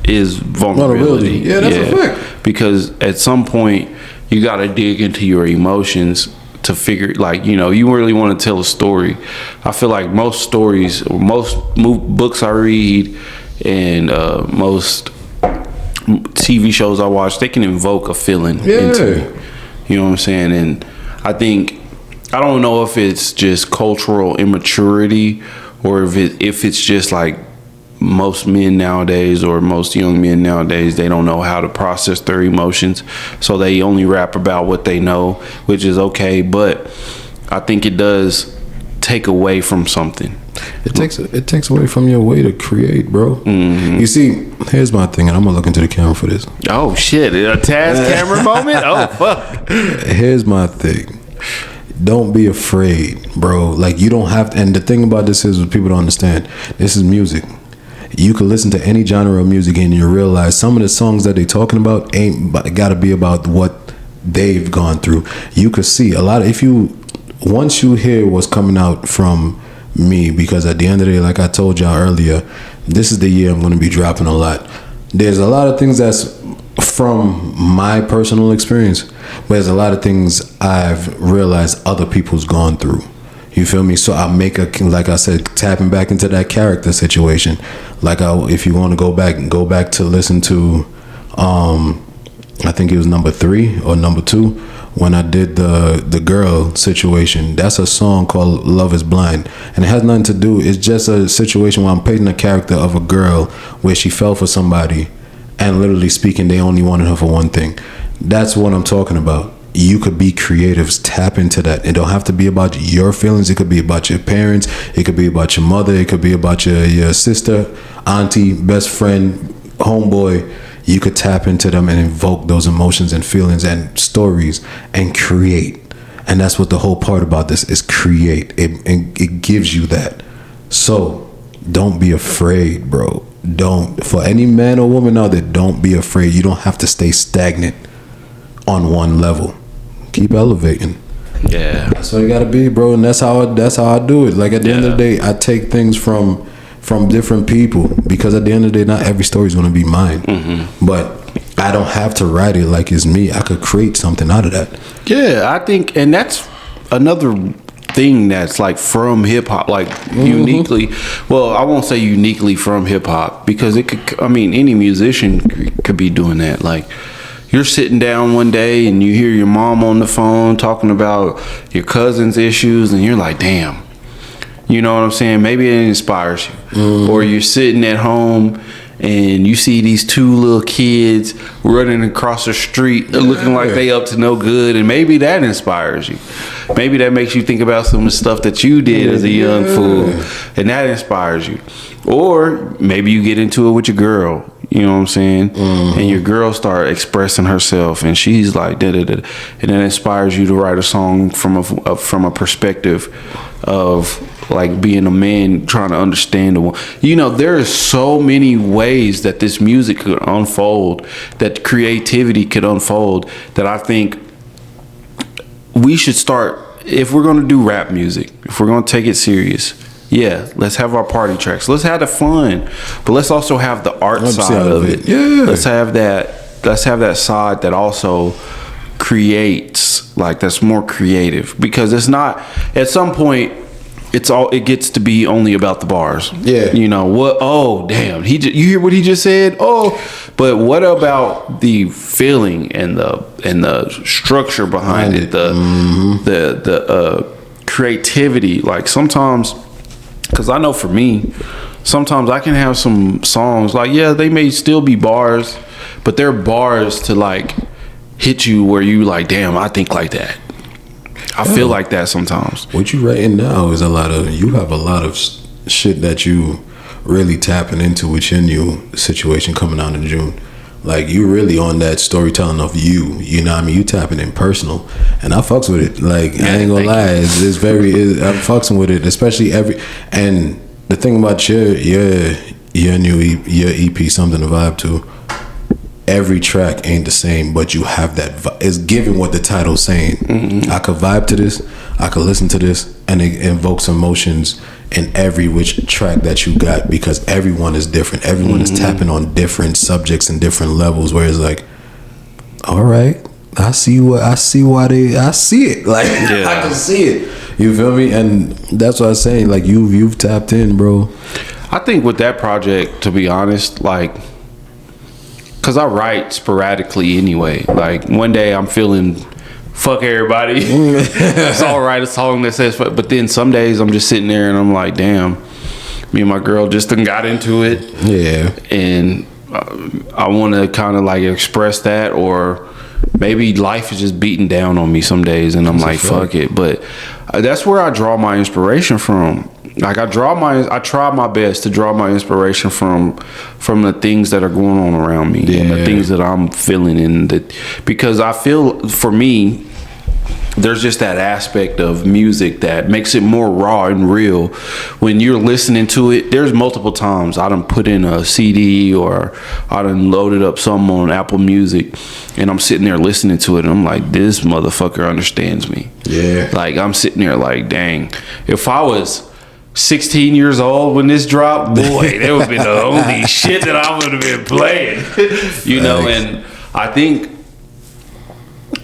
is vulnerability. Yeah, that's a fact. Because at some point you got to dig into your emotions to figure, like, you know, you really want to tell a story. I feel like most stories, or most books I read, and most TV shows I watch, they can invoke a feeling into me. You know what I'm saying? And I don't know if it's just cultural immaturity, or if it's just like most men nowadays, or most young men nowadays, they don't know how to process their emotions, so they only rap about what they know, which is okay, but I think it does take away from something. It takes away from your way to create, bro. You see, here's my thing, and I'm gonna look into the camera for this. Oh shit, a Taz camera moment? Oh fuck. Here's my thing. Don't be afraid, bro. Like, you don't have to, and the thing about this is, what people don't understand, this is music. You can listen to any genre of music and you realize some of the songs that they're talking about gotta be about what they've gone through. You could see a lot of, once you hear what's coming out from me, because at the end of the day, like I told y'all earlier, this is the year I'm going to be dropping a lot. There's a lot of things that's from my personal experience, but there's a lot of things I've realized other people's gone through. You feel me? So I make like I said, tapping back into that character situation. Like if you want to go back to listen to, I think it was number 3 or number 2 when I did the girl situation. That's a song called Love Is Blind, and it has nothing to do. It's just a situation where I'm painting a character of a girl where she fell for somebody, and literally speaking, they only wanted her for one thing. That's what I'm talking about. You could be creative, tap into that. It don't have to be about your feelings. It could be about your parents. It could be about your mother. It could be about your sister, auntie, best friend, homeboy. You could tap into them and invoke those emotions and feelings and stories and create. And that's what the whole part about this is, create. It gives you that. So don't be afraid, bro. For any man or woman out there, don't be afraid. You don't have to stay stagnant on one level. Keep elevating. Yeah, that's what you gotta be, bro. And that's how I do it. Like at the end of the day, I take things from different people, because at the end of the day, not every story is gonna be mine. But I don't have to write it like it's me. I could create something out of that. Yeah, I think, and that's another thing that's like from hip hop, like uniquely. Well, I won't say uniquely from hip hop, because it could. I mean, any musician could be doing that. Like, you're sitting down one day and you hear your mom on the phone talking about your cousin's issues, and you're like, damn. You know what I'm saying? Maybe it inspires you. Or you're sitting at home and you see these 2 little kids running across the street looking like they up to no good, and maybe that inspires you. Maybe that makes you think about some of the stuff that you did as a young fool, and that inspires you. Or maybe you get into it with your girl, you know what I'm saying? And your girl start expressing herself, and she's like da-da-da, and that inspires you to write a song from a perspective of like being a man trying to understand the woman. You know, there are so many ways that this music could unfold, that creativity could unfold, that I think we should start. If we're going to do rap music, if we're going to take it serious, yeah, let's have our party tracks. Let's have the fun, but let's also have the art side of it. Yeah, let's have that side that also creates, like, that's more creative, because it's not, at some point, it gets to be only about the bars. Yeah, you know what? Oh, damn! You hear what he just said? Oh, but what about the feeling and the structure behind it? The creativity. Like, sometimes, because I know for me, sometimes I can have some songs like, yeah, they may still be bars, but they're bars to like hit you where you like, damn, I think like that. I feel like that sometimes. What you writing now is you have a lot of shit that you really tapping into within you situation coming out in June. Like, you really on that storytelling of you know what I mean? You tapping in personal, and I fucks with it. Like, I ain't gonna lie, I'm fucking with it, especially and the thing about your new your EP, Something to Vibe To. Every track ain't the same, but you have that. It's giving what the title's saying. I could vibe to this, I could listen to this, and it invokes emotions in every which track that you got, because everyone is different. Everyone is tapping on different subjects and different levels. Where it's like, all right, I see it. Like, I can see it. You feel me? And that's what I'm saying. Like, you've tapped in, bro. I think with that project, to be honest, like, because I write sporadically anyway. Like, one day I'm feeling fuck everybody. So I'll write a song that says fuck. But then some days I'm just sitting there and I'm like, damn, me and my girl just done got into it. Yeah. And I want to kind of like express that, or maybe life is just beating down on me some days and I'm like, fuck it. But that's where I draw my inspiration from. Like, I try my best to draw my inspiration from the things that are going on around me and the things that I'm feeling in, that, because I feel, for me, there's just that aspect of music that makes it more raw and real. When you're listening to it, there's multiple times I done put in a CD or I done loaded up something on Apple Music, and I'm sitting there listening to it and I'm like, this motherfucker understands me. Yeah. Like, I'm sitting there like, dang, if I was 16 years old when this dropped, boy, that would have been the only shit that I would have been playing. You know, and I think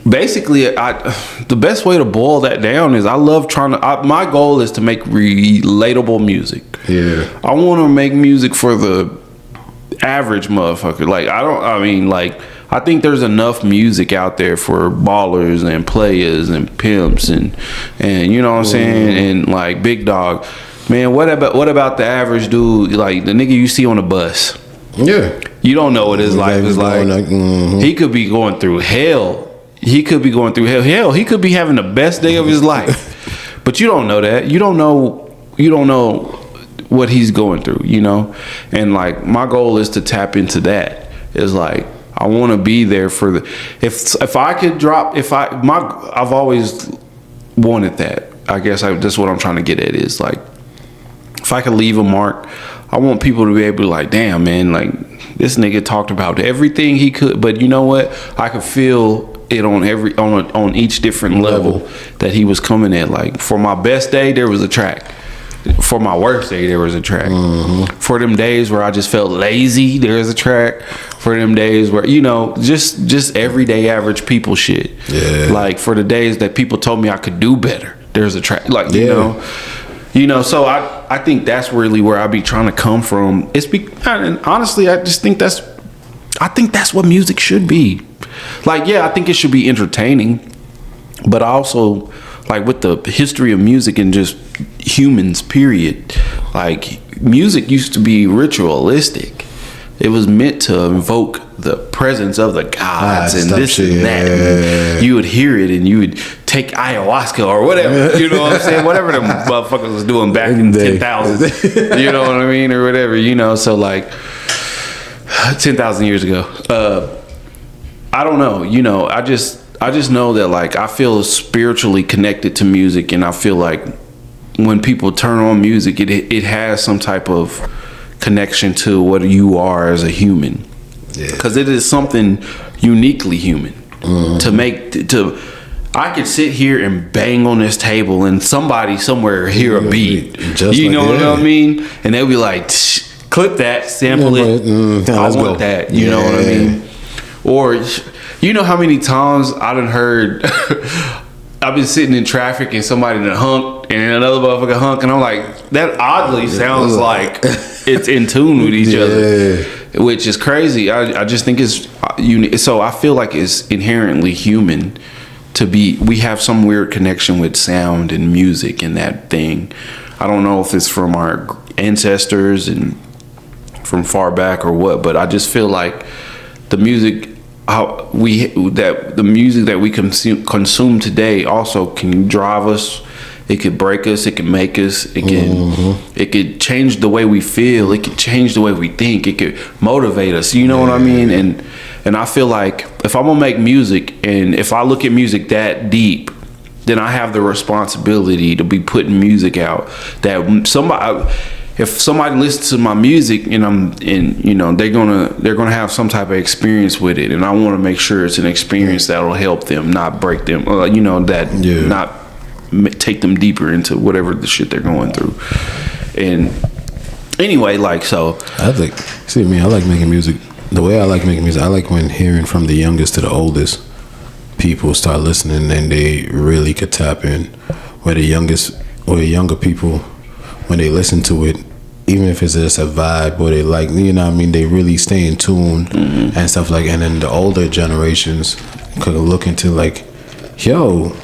basically, the best way to boil that down is I love my goal is to make relatable music. Yeah. I want to make music for the average motherfucker. Like, I think there's enough music out there for ballers and players and pimps and you know what I'm saying, and like big dog. Man, what about the average dude, like the nigga you see on the bus? Yeah. You don't know what his life is like. He could be going through hell. He could be he could be having the best day of his life. But you don't know that. You don't know what he's going through, you know? And like my goal is to tap into that. It's like I want to be there for if I could drop I've always wanted that. I guess that's what I'm trying to get at is like if I could leave a mark, I want people to be able to like, damn man, like this nigga talked about everything he could, but you know what? I could feel it on each different level that he was coming at. Like for my best day, there was a track. For my worst day, there was a track. For them days where I just felt lazy, there was a track. For them days where, you know, just everyday average people shit. Yeah. Like for the days that people told me I could do better, there's a track. Like, you know, so I think that's really where I be trying to come from. And honestly, I think that's what music should be. Like, yeah, I think it should be entertaining, but also like with the history of music and just humans, period. Like music used to be ritualistic. It was meant to invoke the presence of the gods and this and that. And you would hear it and you would take ayahuasca or whatever. You know what I'm saying? Whatever them motherfuckers was doing back in 10,000. You know what I mean? Or whatever, you know. So like 10,000 years ago. I don't know. You know, I just know that like I feel spiritually connected to music, and I feel like when people turn on music, it has some type of connection to what you are as a human, because it is something uniquely human. I could sit here and bang on this table and somebody somewhere hear a beat, you know what I mean, and they'll be like, clip that, sample it, I want that, you know what I mean. Or you know how many times I done heard I've been sitting in traffic and somebody done hunked and another motherfucker hunk, and I'm like, that oddly sounds like it's in tune with each other, which is crazy. I just think it's unique. So I feel like it's inherently human to be. We have some weird connection with sound and music and that thing. I don't know if it's from our ancestors and from far back or what, but I just feel like the music. The music that we consume today also can drive us. It could break us. It can make us. It could change the way we feel. It could change the way we think. It could motivate us. You know what I mean? And I feel like if I'm gonna make music, and if I look at music that deep, then I have the responsibility to be putting music out that if somebody listens to my music and you know, they're gonna have some type of experience with it, and I want to make sure it's an experience that'll help them, not break them, you know, not take them deeper into whatever the shit they're going through. And anyway, like, so I like making music. The way I like making music, I like when hearing from the youngest to the oldest people start listening and they really could tap in. Where the youngest or the younger people, when they listen to it, even if it's just a vibe or they like, you know what I mean, they really stay in tune and stuff like. And then the older generations could look into like, yo,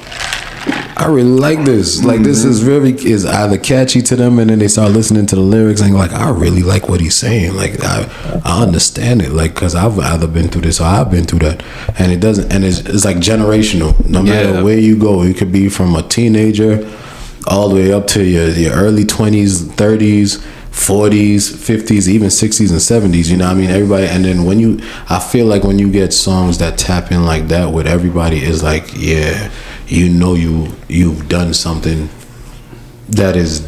I really like this. Like this is either catchy to them, and then they start listening to the lyrics and like, I really like what he's saying. Like I understand it. Like, cause I've either been through this or I've been through that, and it doesn't. And it's like generational. No matter where you go, you could be from a teenager all the way up to your early 20s, 30s, 40s, 50s, even 60s and 70s, you know what I mean? Everybody. And then I feel like when you get songs that tap in like that with everybody, is like, yeah, you know, you've done something that is,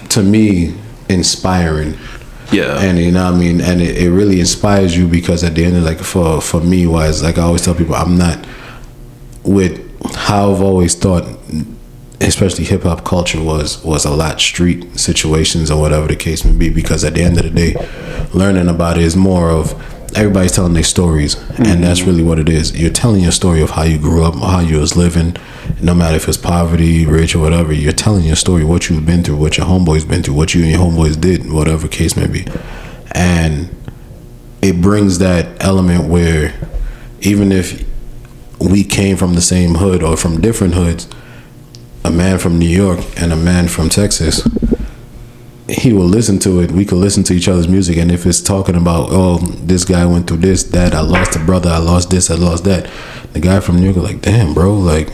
to me, inspiring. Yeah. And you know what I mean? And it really inspires you, because at the end of, like, for me, wise, like I always tell people, I'm not with how I've always thought, especially hip hop culture was a lot street situations or whatever the case may be, because at the end of the day, learning about it is more of everybody's telling their stories, and that's really what it is. You're telling your story of how you grew up, how you was living, no matter if it's poverty, rich, or whatever. You're telling your story, what you've been through, what your homeboys been through, what you and your homeboys did, whatever case may be. And it brings that element where even if we came from the same hood or from different hoods, a man from New York and a man from Texas, he will listen to it. We could listen to each other's music, and if it's talking about, oh, this guy went through this, that, I lost a brother, I lost this, I lost that, the guy from New York is like, damn, bro, like,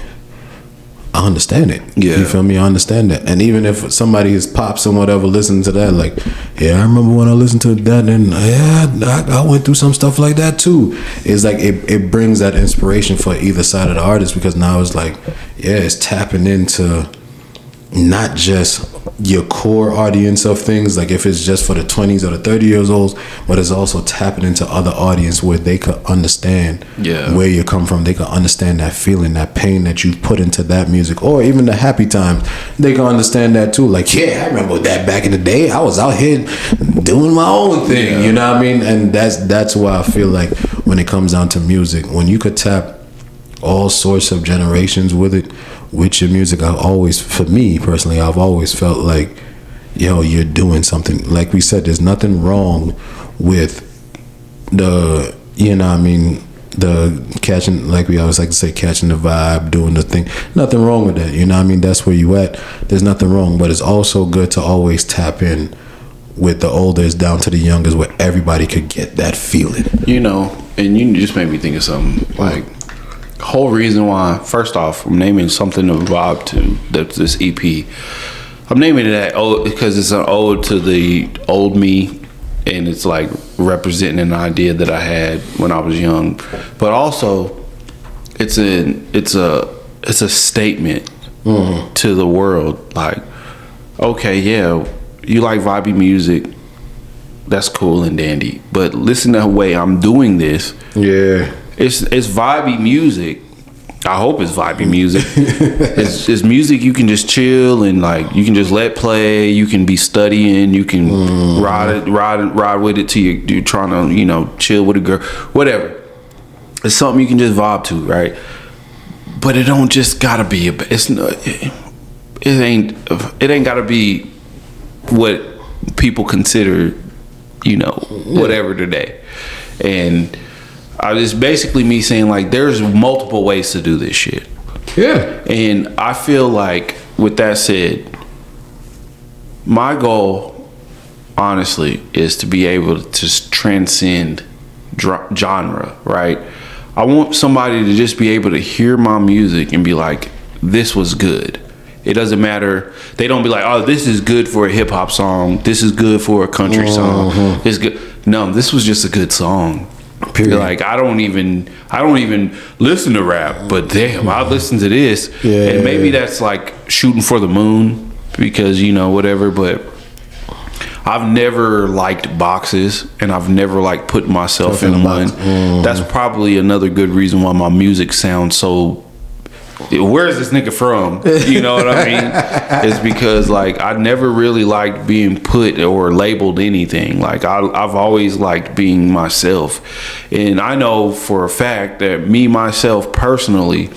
I understand it. Yeah. You feel me? I understand that. And even if somebody is pops and whatever, listen to that, like, yeah, I remember when I listened to that, and yeah, I went through some stuff like that too. It's like it brings that inspiration for either side of the artist, because now it's like, yeah, it's tapping into not just your core audience of things, like if it's just for the 20s or the 30 years olds, but it's also tapping into other audience where they could understand where you come from. They could understand that feeling, that pain that you put into that music, or even the happy times. They can understand that too. Like, yeah, I remember that back in the day. I was out here doing my own thing. You know what I mean? And that's why I feel like when it comes down to music, when you could tap all sorts of generations with it, with your music, for me personally, I've always felt like, yo, you're doing something. Like we said, there's nothing wrong with the, you know what I mean, the catching, like we always like to say, catching the vibe, doing the thing. Nothing wrong with that, you know what I mean? That's where you at. There's nothing wrong, but it's also good to always tap in with the oldest down to the youngest, where everybody could get that feeling. You know, and you just made me think of something, like, whole reason why, first off, I'm naming something to vibe to this EP. I'm naming it that because it's an ode to the old me, and it's like representing an idea that I had when I was young. But also, it's a statement to the world. Like, okay, yeah, you like vibey music, that's cool and dandy, but listen to the way I'm doing this. Yeah. It's vibey music. I hope it's vibey music. It's music you can just chill and like you can just let play. You can be studying. You can ride with it till you're trying to, you know, chill with a girl, whatever. It's something you can just vibe to, right? But it don't just gotta be. It ain't gotta be what people consider, you know, whatever today. And it's basically me saying, like, there's multiple ways to do this shit. Yeah. And I feel like, with that said, my goal, honestly, is to be able to transcend genre, right? I want somebody to just be able to hear my music and be like, this was good. It doesn't matter. They don't be like, oh, this is good for a hip hop song. This is good for a country song. This is good. No, this was just a good song. Period. Like, I don't even listen to rap, but damn, I listen to this. And maybe that's like shooting for the moon, because, you know, whatever, but I've never liked boxes, and I've never like put myself in one. That's probably another good reason why my music sounds so, where's this nigga from? You know what I mean? It's because, like, I never really liked being put or labeled anything. Like, I've always liked being myself. And I know for a fact that me, myself, personally,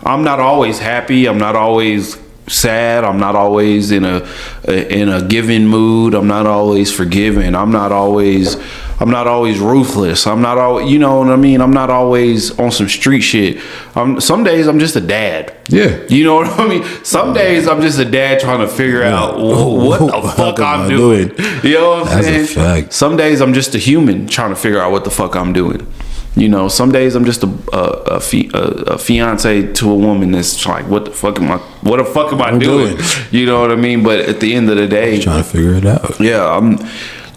I'm not always happy. I'm not always sad. I'm not always in a giving mood. I'm not always forgiving. I'm not always ruthless. I'm not always, you know what I mean? I'm not always on some street shit. Some days I'm just a dad. Yeah. You know what I mean? Some days I'm just a dad trying to figure out what the fuck I'm doing. You know what I'm saying? That's a fact. Some days I'm just a human trying to figure out what the fuck I'm doing. You know, some days I'm just a fiance to a woman that's like, what the fuck am I doing? You know what I mean? But at the end of the day, trying to figure it out. Yeah, I'm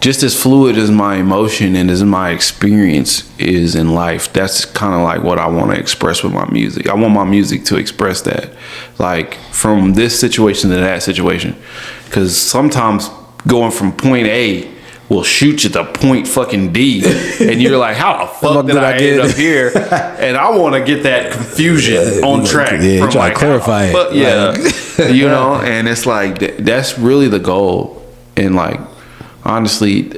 just as fluid as my emotion and as my experience is in life. That's kind of like what I want to express with my music. I want my music to express that, like, from this situation to that situation, because sometimes going from point A will shoot you to point fucking D, and you're like, how the fuck did I end up here? And I want to get that confusion on track. Yeah, you try to clarify it. You know, and it's like, that's really the goal. And like, honestly,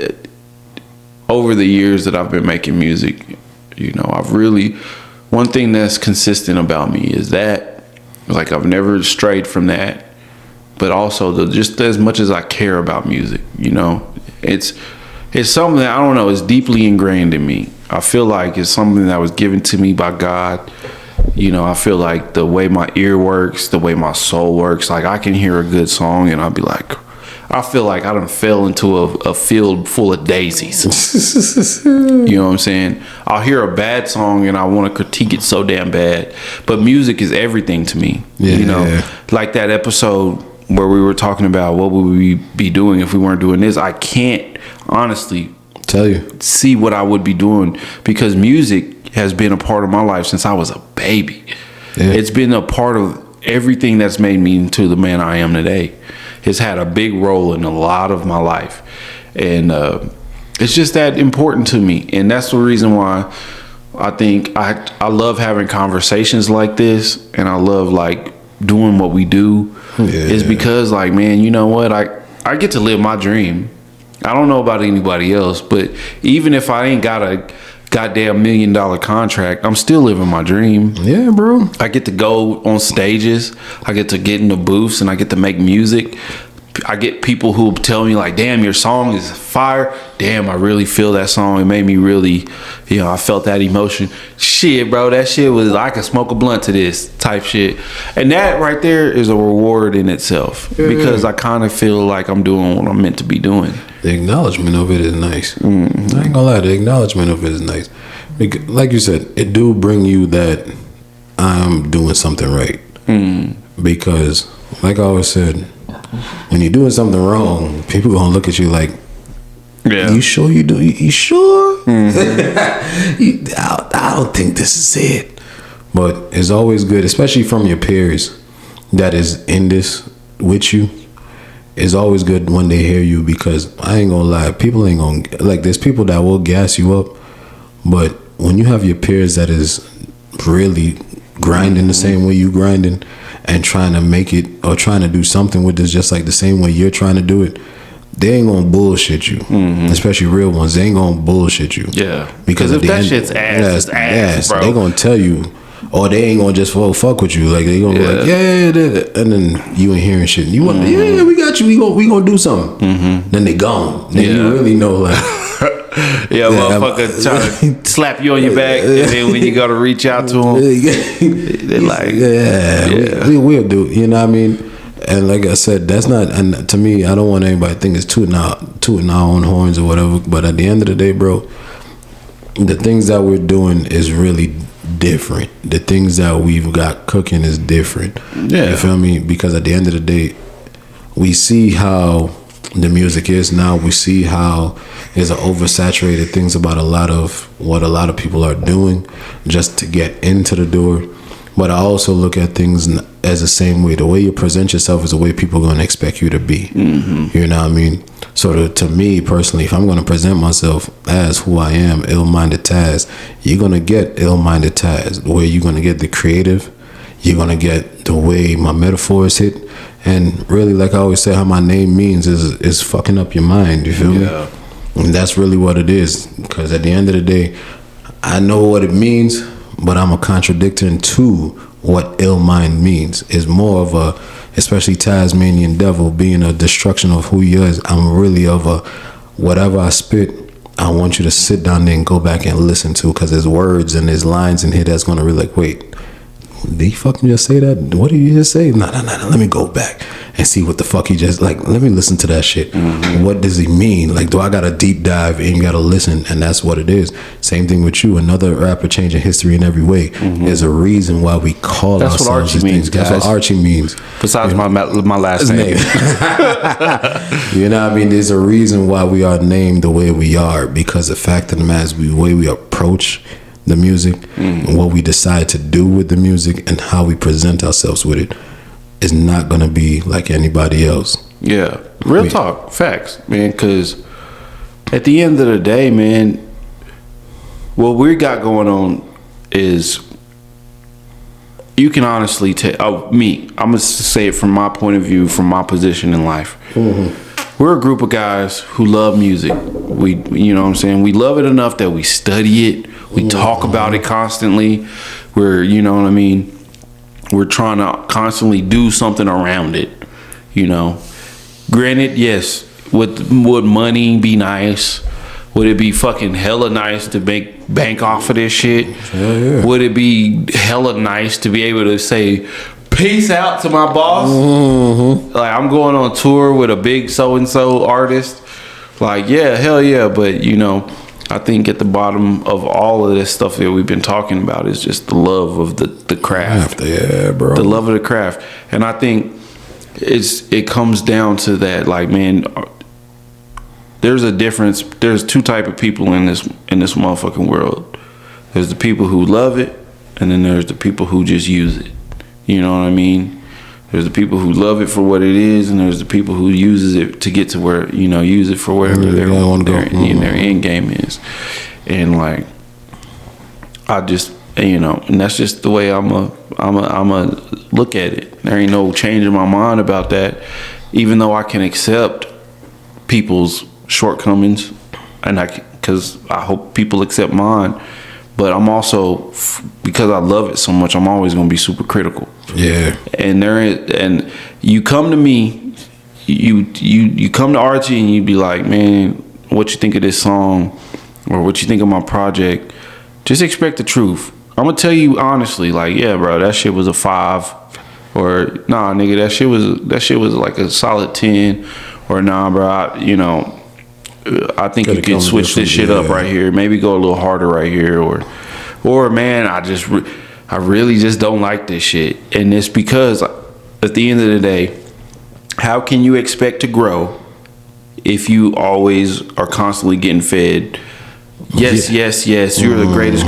over the years that I've been making music, you know, one thing that's consistent about me is that, like, I've never strayed from that, but also just as much as I care about music, you know, it's something that, I don't know, it's deeply ingrained in me. I feel like it's something that was given to me by God. You know, I feel like the way my ear works, the way my soul works, like I can hear a good song and I'll be like, I feel like I done fell into a field full of daisies. You know what I'm saying? I'll hear a bad song and I want to critique it so damn bad. But music is everything to me. Yeah, you know, like that episode where we were talking about what would we be doing if we weren't doing this. I can't honestly see what I would be doing, because music has been a part of my life since I was a baby. Yeah. It's been a part of everything that's made me into the man I am today. It's had a big role in a lot of my life, and it's just that important to me. And that's the reason why I think I love having conversations like this, and I love like doing what we do. Is because, like, man, you know what, I get to live my dream. I don't know about anybody else, but even if I ain't got a goddamn $1 million contract, I'm still living my dream. Yeah, bro. I get to go on stages, I get to get in the booths, and I get to make music. I get people who tell me like, damn, your song is fire. Damn, I really feel that song. It made me really, you know, I felt that emotion. Shit, bro, that shit was, I could smoke a blunt to this type shit. And that right there is a reward in itself, because I kind of feel like I'm doing what I'm meant to be doing. The acknowledgement of it is nice. Mm-hmm. I ain't gonna lie, the acknowledgement of it is nice. Like you said, it do bring you that I'm doing something right. Because, like I always said, when you're doing something wrong, people gonna look at you like, you sure you do? You sure? I don't think this is it. But it's always good, especially from your peers that is in this with you. It's always good when they hear you, because I ain't gonna lie, people ain't gonna, like, there's people that will gas you up, but when you have your peers that is really grinding the same way you grinding and trying to make it or trying to do something with this just like the same way you're trying to do it, they ain't gonna bullshit you. Especially real ones, they ain't gonna bullshit you. Yeah, because if that shit's ass, it's ass, bro. They gonna tell you, or they ain't gonna just fuck with you. Like, they gonna be like, yeah, and then you ain't hearing shit. You want, we got you. We gonna do something. Then they gone. Then you really know, like, motherfucker trying to slap you on your back, and then when you go to reach out to them, they're like, we'll do. You know what I mean? And like I said, that's not. And to me, I don't want anybody to think it's tooting our own horns or whatever. But at the end of the day, bro, the things that we're doing is really different. The things that we've got cooking is different. You feel me? Because at the end of the day, we see how the music is now. We see how there's an oversaturated things about a lot of what a lot of people are doing just to get into the door. But I also look at things as the same way. The way you present yourself is the way people are going to expect you to be. You know what I mean? So to me personally, if I'm going to present myself as who I am, Ill-Minded Tazz, you're going to get Ill-Minded Tazz. The way you're going to get the creative, you're going to get the way my metaphors hit. And really, like I always say, how my name means is fucking up your mind. You feel me? And that's really what it is. Because at the end of the day, I know what it means, but I'm a contradiction to what ill mind means. It's more of a, especially Tasmanian devil being a destruction of who he is. I'm really of a, whatever I spit, I want you to sit down there and go back and listen to, because there's words and there's lines in here that's going to really like, wait, did he fucking just say that? What did he just say? No, let me go back and see what the fuck he just, like, let me listen to that shit. What does he mean? Like, do I got to deep dive and you got to listen? And that's what it is. Same thing with you. Another rapper changing history in every way. There's a reason why we call that's ourselves what Archie means, things. That's what Archie means. Besides my last name. You know what I mean? There's a reason why we are named the way we are, because the fact of the matter is the way we approach the music, and what we decide to do with the music, and how we present ourselves with it is not going to be like anybody else. Yeah. Real talk. Facts, man. Because at the end of the day, man, what we got going on is, you can honestly tell, I'm going to say it from my point of view, from my position in life. we're a group of guys who love music. We, you know what I'm saying? We love it enough that we study it. We talk about it constantly. We're, you know what I mean? We're trying to constantly do something around it, you know? Granted, yes, would money be nice? Would it be fucking hella nice to make bank off of this shit? Yeah. Would it be hella nice to be able to say, peace out to my boss? Like, I'm going on tour with a big so-and-so artist. Like, yeah, hell yeah. But, you know, I think at the bottom of all of this stuff that we've been talking about is just the love of the craft. Yeah, bro. The love of the craft. And I think it comes down to that, like, man, there's a difference. There's two type of people in this motherfucking world. There's the people who love it, and then there's the people who just use it. You know what I mean? There's the people who love it for what it is, and there's the people who uses it to get to where, you know, use it for wherever their end game is. And like, I just, you know, and that's just the way I'm a look at it. There ain't no changing my mind about that. Even though I can accept people's shortcomings, and because I hope people accept mine. But I'm also, because I love it so much, I'm always gonna be super critical. Yeah. And you come to me, you come to Archie and you be like, man, what you think of this song, or what you think of my project? Just expect the truth. I'm gonna tell you honestly, like, yeah, bro, that shit was a 5, or nah, nigga, that shit was like a solid 10, or nah, bro, I think you can switch this shit up right here. Maybe go a little harder right here, or man, I really just don't like this shit. And it's because at the end of the day, how can you expect to grow if you always are constantly getting fed? Yes, you're the greatest.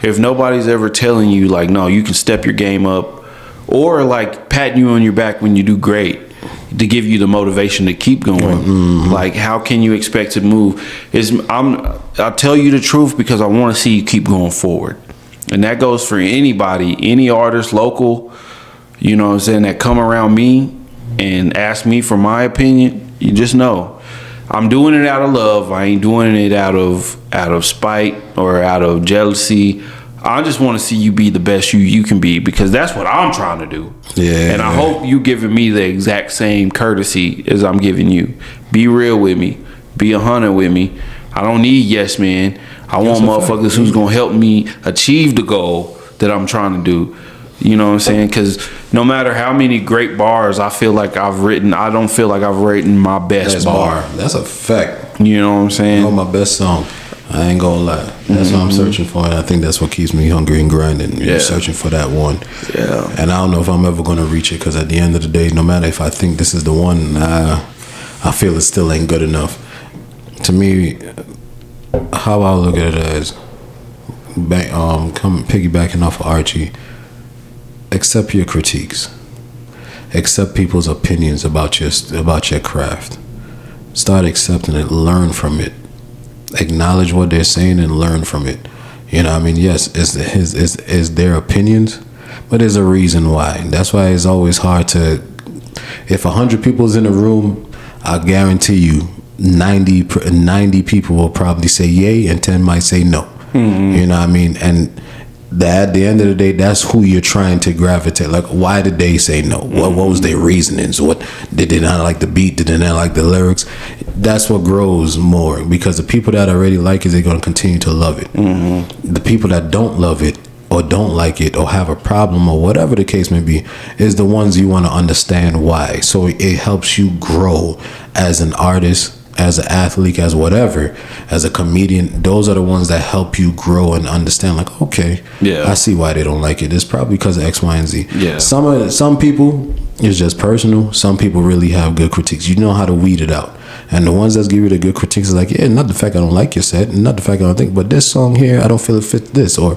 If nobody's ever telling you like, no, you can step your game up, or like patting you on your back when you do great, to give you the motivation to keep going. Like, how can you expect to move? I'll tell you the truth because I want to see you keep going forward. And that goes for anybody, any artist, local, you know what I'm saying, that come around me and ask me for my opinion. You just know I'm doing it out of love. I ain't doing it out of spite or out of jealousy. I just want to see you be the best you can be, because that's what I'm trying to do. Yeah. And I hope you giving me the exact same courtesy as I'm giving you. Be real with me. Be 100 with me. I don't need yes man. I want motherfuckers who's going to help me achieve the goal that I'm trying to do. You know what I'm saying? Because no matter how many great bars I feel like I've written, I don't feel like I've written my best bar. That's a fact. You know what I'm saying? You know, my best song. I ain't gonna lie. That's what I'm searching for, and I think that's what keeps me hungry and grinding. Yeah. Searching for that one. Yeah. And I don't know if I'm ever gonna reach it, because at the end of the day, no matter if I think this is the one, I feel it still ain't good enough. To me, how I look at it as, piggybacking off of Archie, accept your critiques, accept people's opinions about your craft. Start accepting it, learn from it. Acknowledge what they're saying and learn from it. You know what I mean? Yes, it's their opinions, but there's a reason why. That's why it's always hard to, if 100 people's in a room, I guarantee you 90 people will probably say yay and 10 might say no. You know what I mean? And at the end of the day, that's who you're trying to gravitate. Like, why did they say no? What was their reasonings? What, did they not like the beat? Did they not like the lyrics? That's what grows more, because the people that already like it, they're going to continue to love it. The people that don't love it or don't like it or have a problem or whatever the case may be is the ones you want to understand why. So it helps you grow as an artist, as an athlete, as whatever, as a comedian. Those are the ones that help you grow and understand, like, okay, I see why they don't like it. It's probably because of X, Y, and Z. Yeah. Some people, it's just personal. Some people really have good critiques. You know how to weed it out. And the ones that give you the good critiques is like, yeah, not the fact I don't like your set, not the fact I don't think, but this song here, I don't feel it fit this, or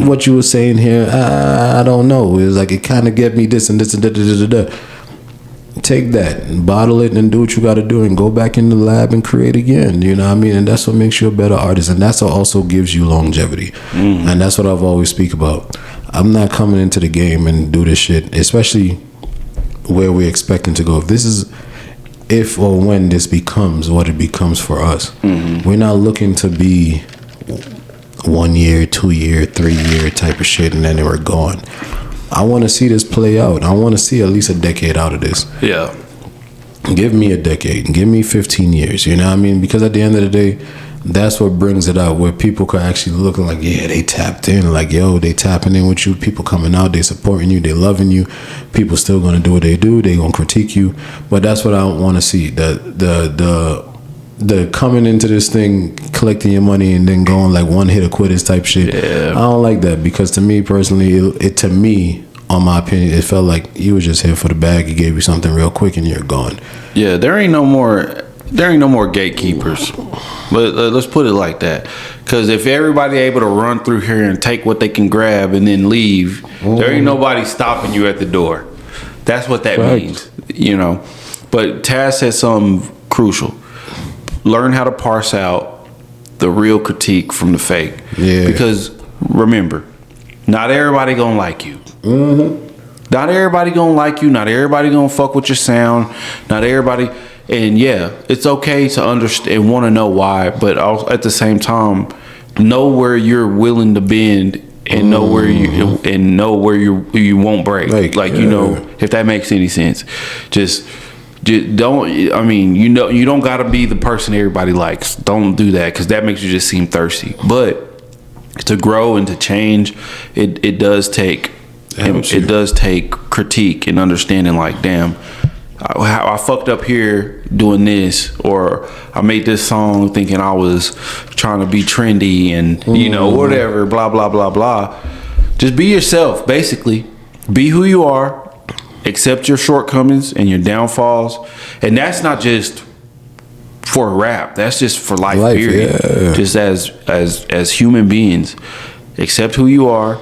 what you were saying here, I don't know. It was like, it kind of get me this and this and da. Take that and bottle it and do what you got to do and go back in the lab and create again. You know what I mean? And that's what makes you a better artist, and that's what also gives you longevity. And that's what I've always speak about. I'm not coming into the game and do this shit, especially where we're expecting to go. If this is, if or when this becomes what it becomes for us. We're not looking to be 1 year, 2 year, 3 year type of shit, and then we're gone. I want to see this play out. I want to see at least a decade out of this. Yeah. Give me a decade. Give me 15 years. You know what I mean? Because at the end of the day, that's what brings it out, where people could actually look like, yeah, they tapped in. Like, yo, they tapping in with you. People coming out, they supporting you, they loving you. People still gonna do what they do. They gonna critique you. But that's what I want to see. The coming into this thing, collecting your money, and then going like one hit or quitters type shit. Yeah. I don't like that, because to me personally, on my opinion, it felt like you was just here for the bag. He gave you something real quick, and you're gone. Yeah, there ain't no more gatekeepers. But let's put it like that. Because if everybody able to run through here and take what they can grab and then leave, there ain't nobody stopping you at the door. That's what that means, you know. But Taz said something crucial. Learn how to parse out the real critique from the fake. Yeah. Because remember, not everybody gonna like you. Not everybody gonna like you. Not everybody gonna fuck with your sound. Not everybody. And yeah, it's okay to understand and want to know why, but also at the same time, know where you're willing to bend and know where you won't break. Like you know, if that makes any sense. Just don't. I mean, you know, you don't gotta be the person everybody likes. Don't do that, because that makes you just seem thirsty. But to grow and to change, it does take critique and understanding. Like, damn, I fucked up here doing this, or I made this song thinking I was trying to be trendy and you know, whatever, blah blah blah blah. Just be yourself, basically. Be who you are. Accept your shortcomings and your downfalls, and that's not just for rap. That's just for life period. Yeah. Just as human beings, accept who you are.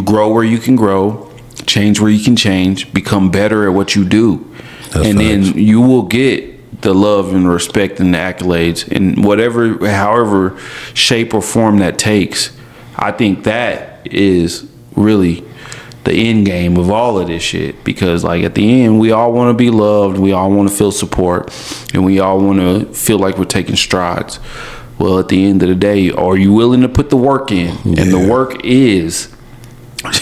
Grow where you can grow. Change where you can change. Become better at what you do. That's and facts. Then you will get the love and respect and the accolades in however shape or form that takes. I think that is really the end game of all of this shit, because like at the end, we all want to be loved, we all want to feel support, and we all want to feel like we're taking strides. Well, at the end of the day, are you willing to put the work in? Yeah. And the work is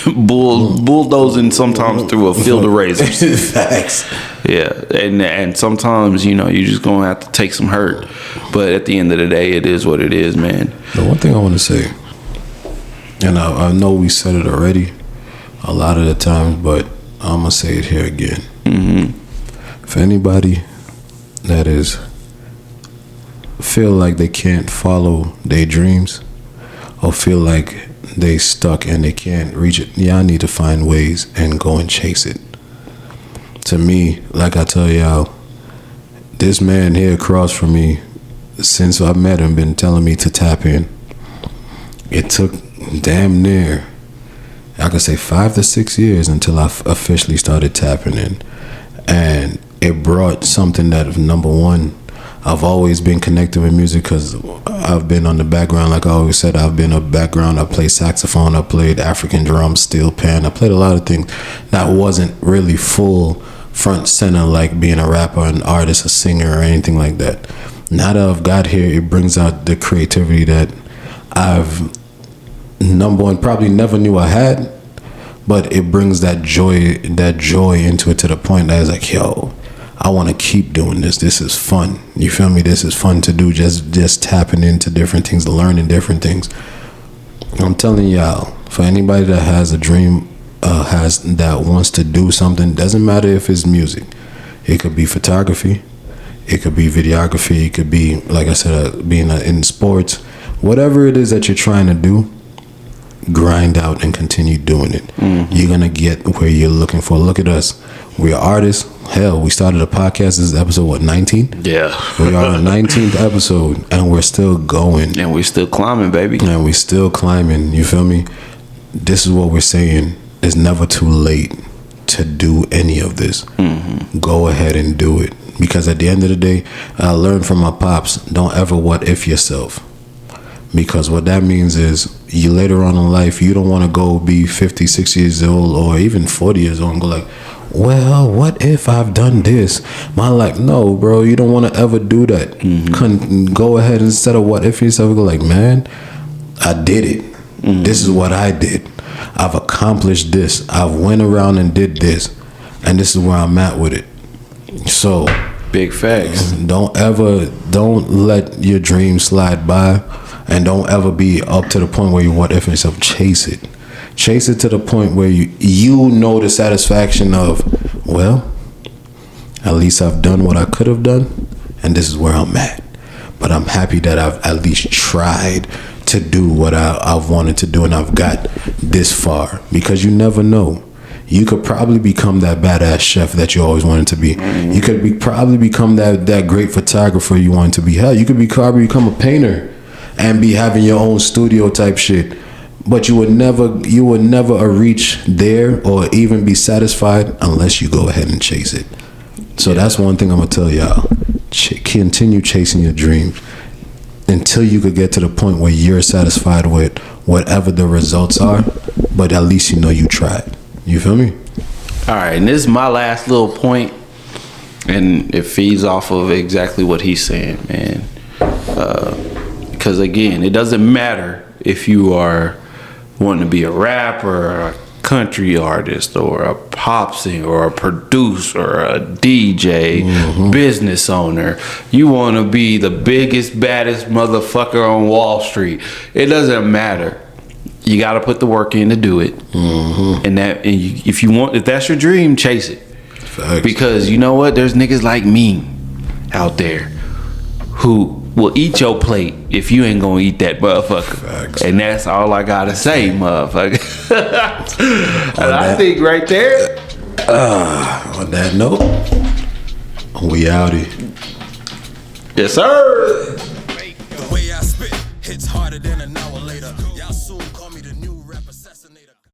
bulldozing sometimes through a field of razors. Facts. Yeah, and sometimes, you know, you just gonna have to take some hurt, but at the end of the day, it is what it is, man. The one thing I want to say, and I know we said it already a lot of the times, but I'm gonna say it here again. For anybody that is feel like they can't follow their dreams, or feel like they stuck and they can't reach it, y'all need to find ways and go and chase it. To me, like I tell y'all, this man here across from me, since I met him, been telling me to tap in. It took damn near, I could say 5 to 6 years until I officially started tapping in. And it brought something that, number one, I've always been connected with music, because I've been on the background. Like I always said, I've been a background. I played saxophone, I played African drums, steel pan. I played a lot of things that wasn't really full front center, like being a rapper, an artist, a singer, or anything like that. Now that I've got here, it brings out the creativity that I've, number one, probably never knew I had, but it brings that joy into it, to the point that it's like, yo, I want to keep doing this. This is fun. You feel me? This is fun to do. Just tapping into different things, learning different things. I'm telling y'all, for anybody that has a dream, that wants to do something, doesn't matter if it's music. It could be photography. It could be videography. It could be, like I said, being in sports. Whatever it is that you're trying to do, grind out and continue doing it. You're gonna get where you're looking for. Look at us. We're artists. Hell, we started a podcast. This is episode 19? Yeah. We are on the 19th episode, and we're still going. And we're still climbing, baby. And we're still climbing. You feel me? This is what we're saying. It's never too late to do any of this. Go ahead and do it. Because at the end of the day, I learned from my pops, don't ever what if yourself. Because what that means is you later on in life, you don't want to go be 50, 60 years old or even 40 years old and go like, well, what if I've done this? No, bro, you don't want to ever do that. Go ahead, instead of what if yourself, go like, man, I did it. This is what I did. I've accomplished this. I've went around and did this, and this is where I'm at with it. So big facts. Don't let your dreams slide by, and don't ever be up to the point where you what if yourself. Chase it to the point where you know the satisfaction of, well, at least I've done what I could have done, and this is where I'm at. But I'm happy that I've at least tried to do what I've wanted to do, and I've got this far. Because you never know. You could probably become that badass chef that you always wanted to be. You could probably become that great photographer you wanted to be. Hell, you could probably become a painter and be having your own studio type shit. But you would never reach there or even be satisfied unless you go ahead and chase it. So that's one thing I'm gonna tell y'all. Continue chasing your dreams until you could get to the point where you're satisfied with whatever the results are, but at least you know you tried. You feel me? All right, and this is my last little point, and it feeds off of exactly what he's saying, man. Because again, it doesn't matter if you are wanting to be a rapper or a country artist or a pop singer or a producer or a DJ, business owner. You want to be the biggest, baddest motherfucker on Wall Street. It doesn't matter. You got to put the work in to do it. If that's your dream, chase it. Facts. Because you know what? There's niggas like me out there who will eat your plate if you ain't gonna eat that motherfucker. Facts. And that's all I gotta say, motherfucker. And I think right there. On that note, we outie. Yes, sir. The way I spit hits harder than an hour later. Y'all soon call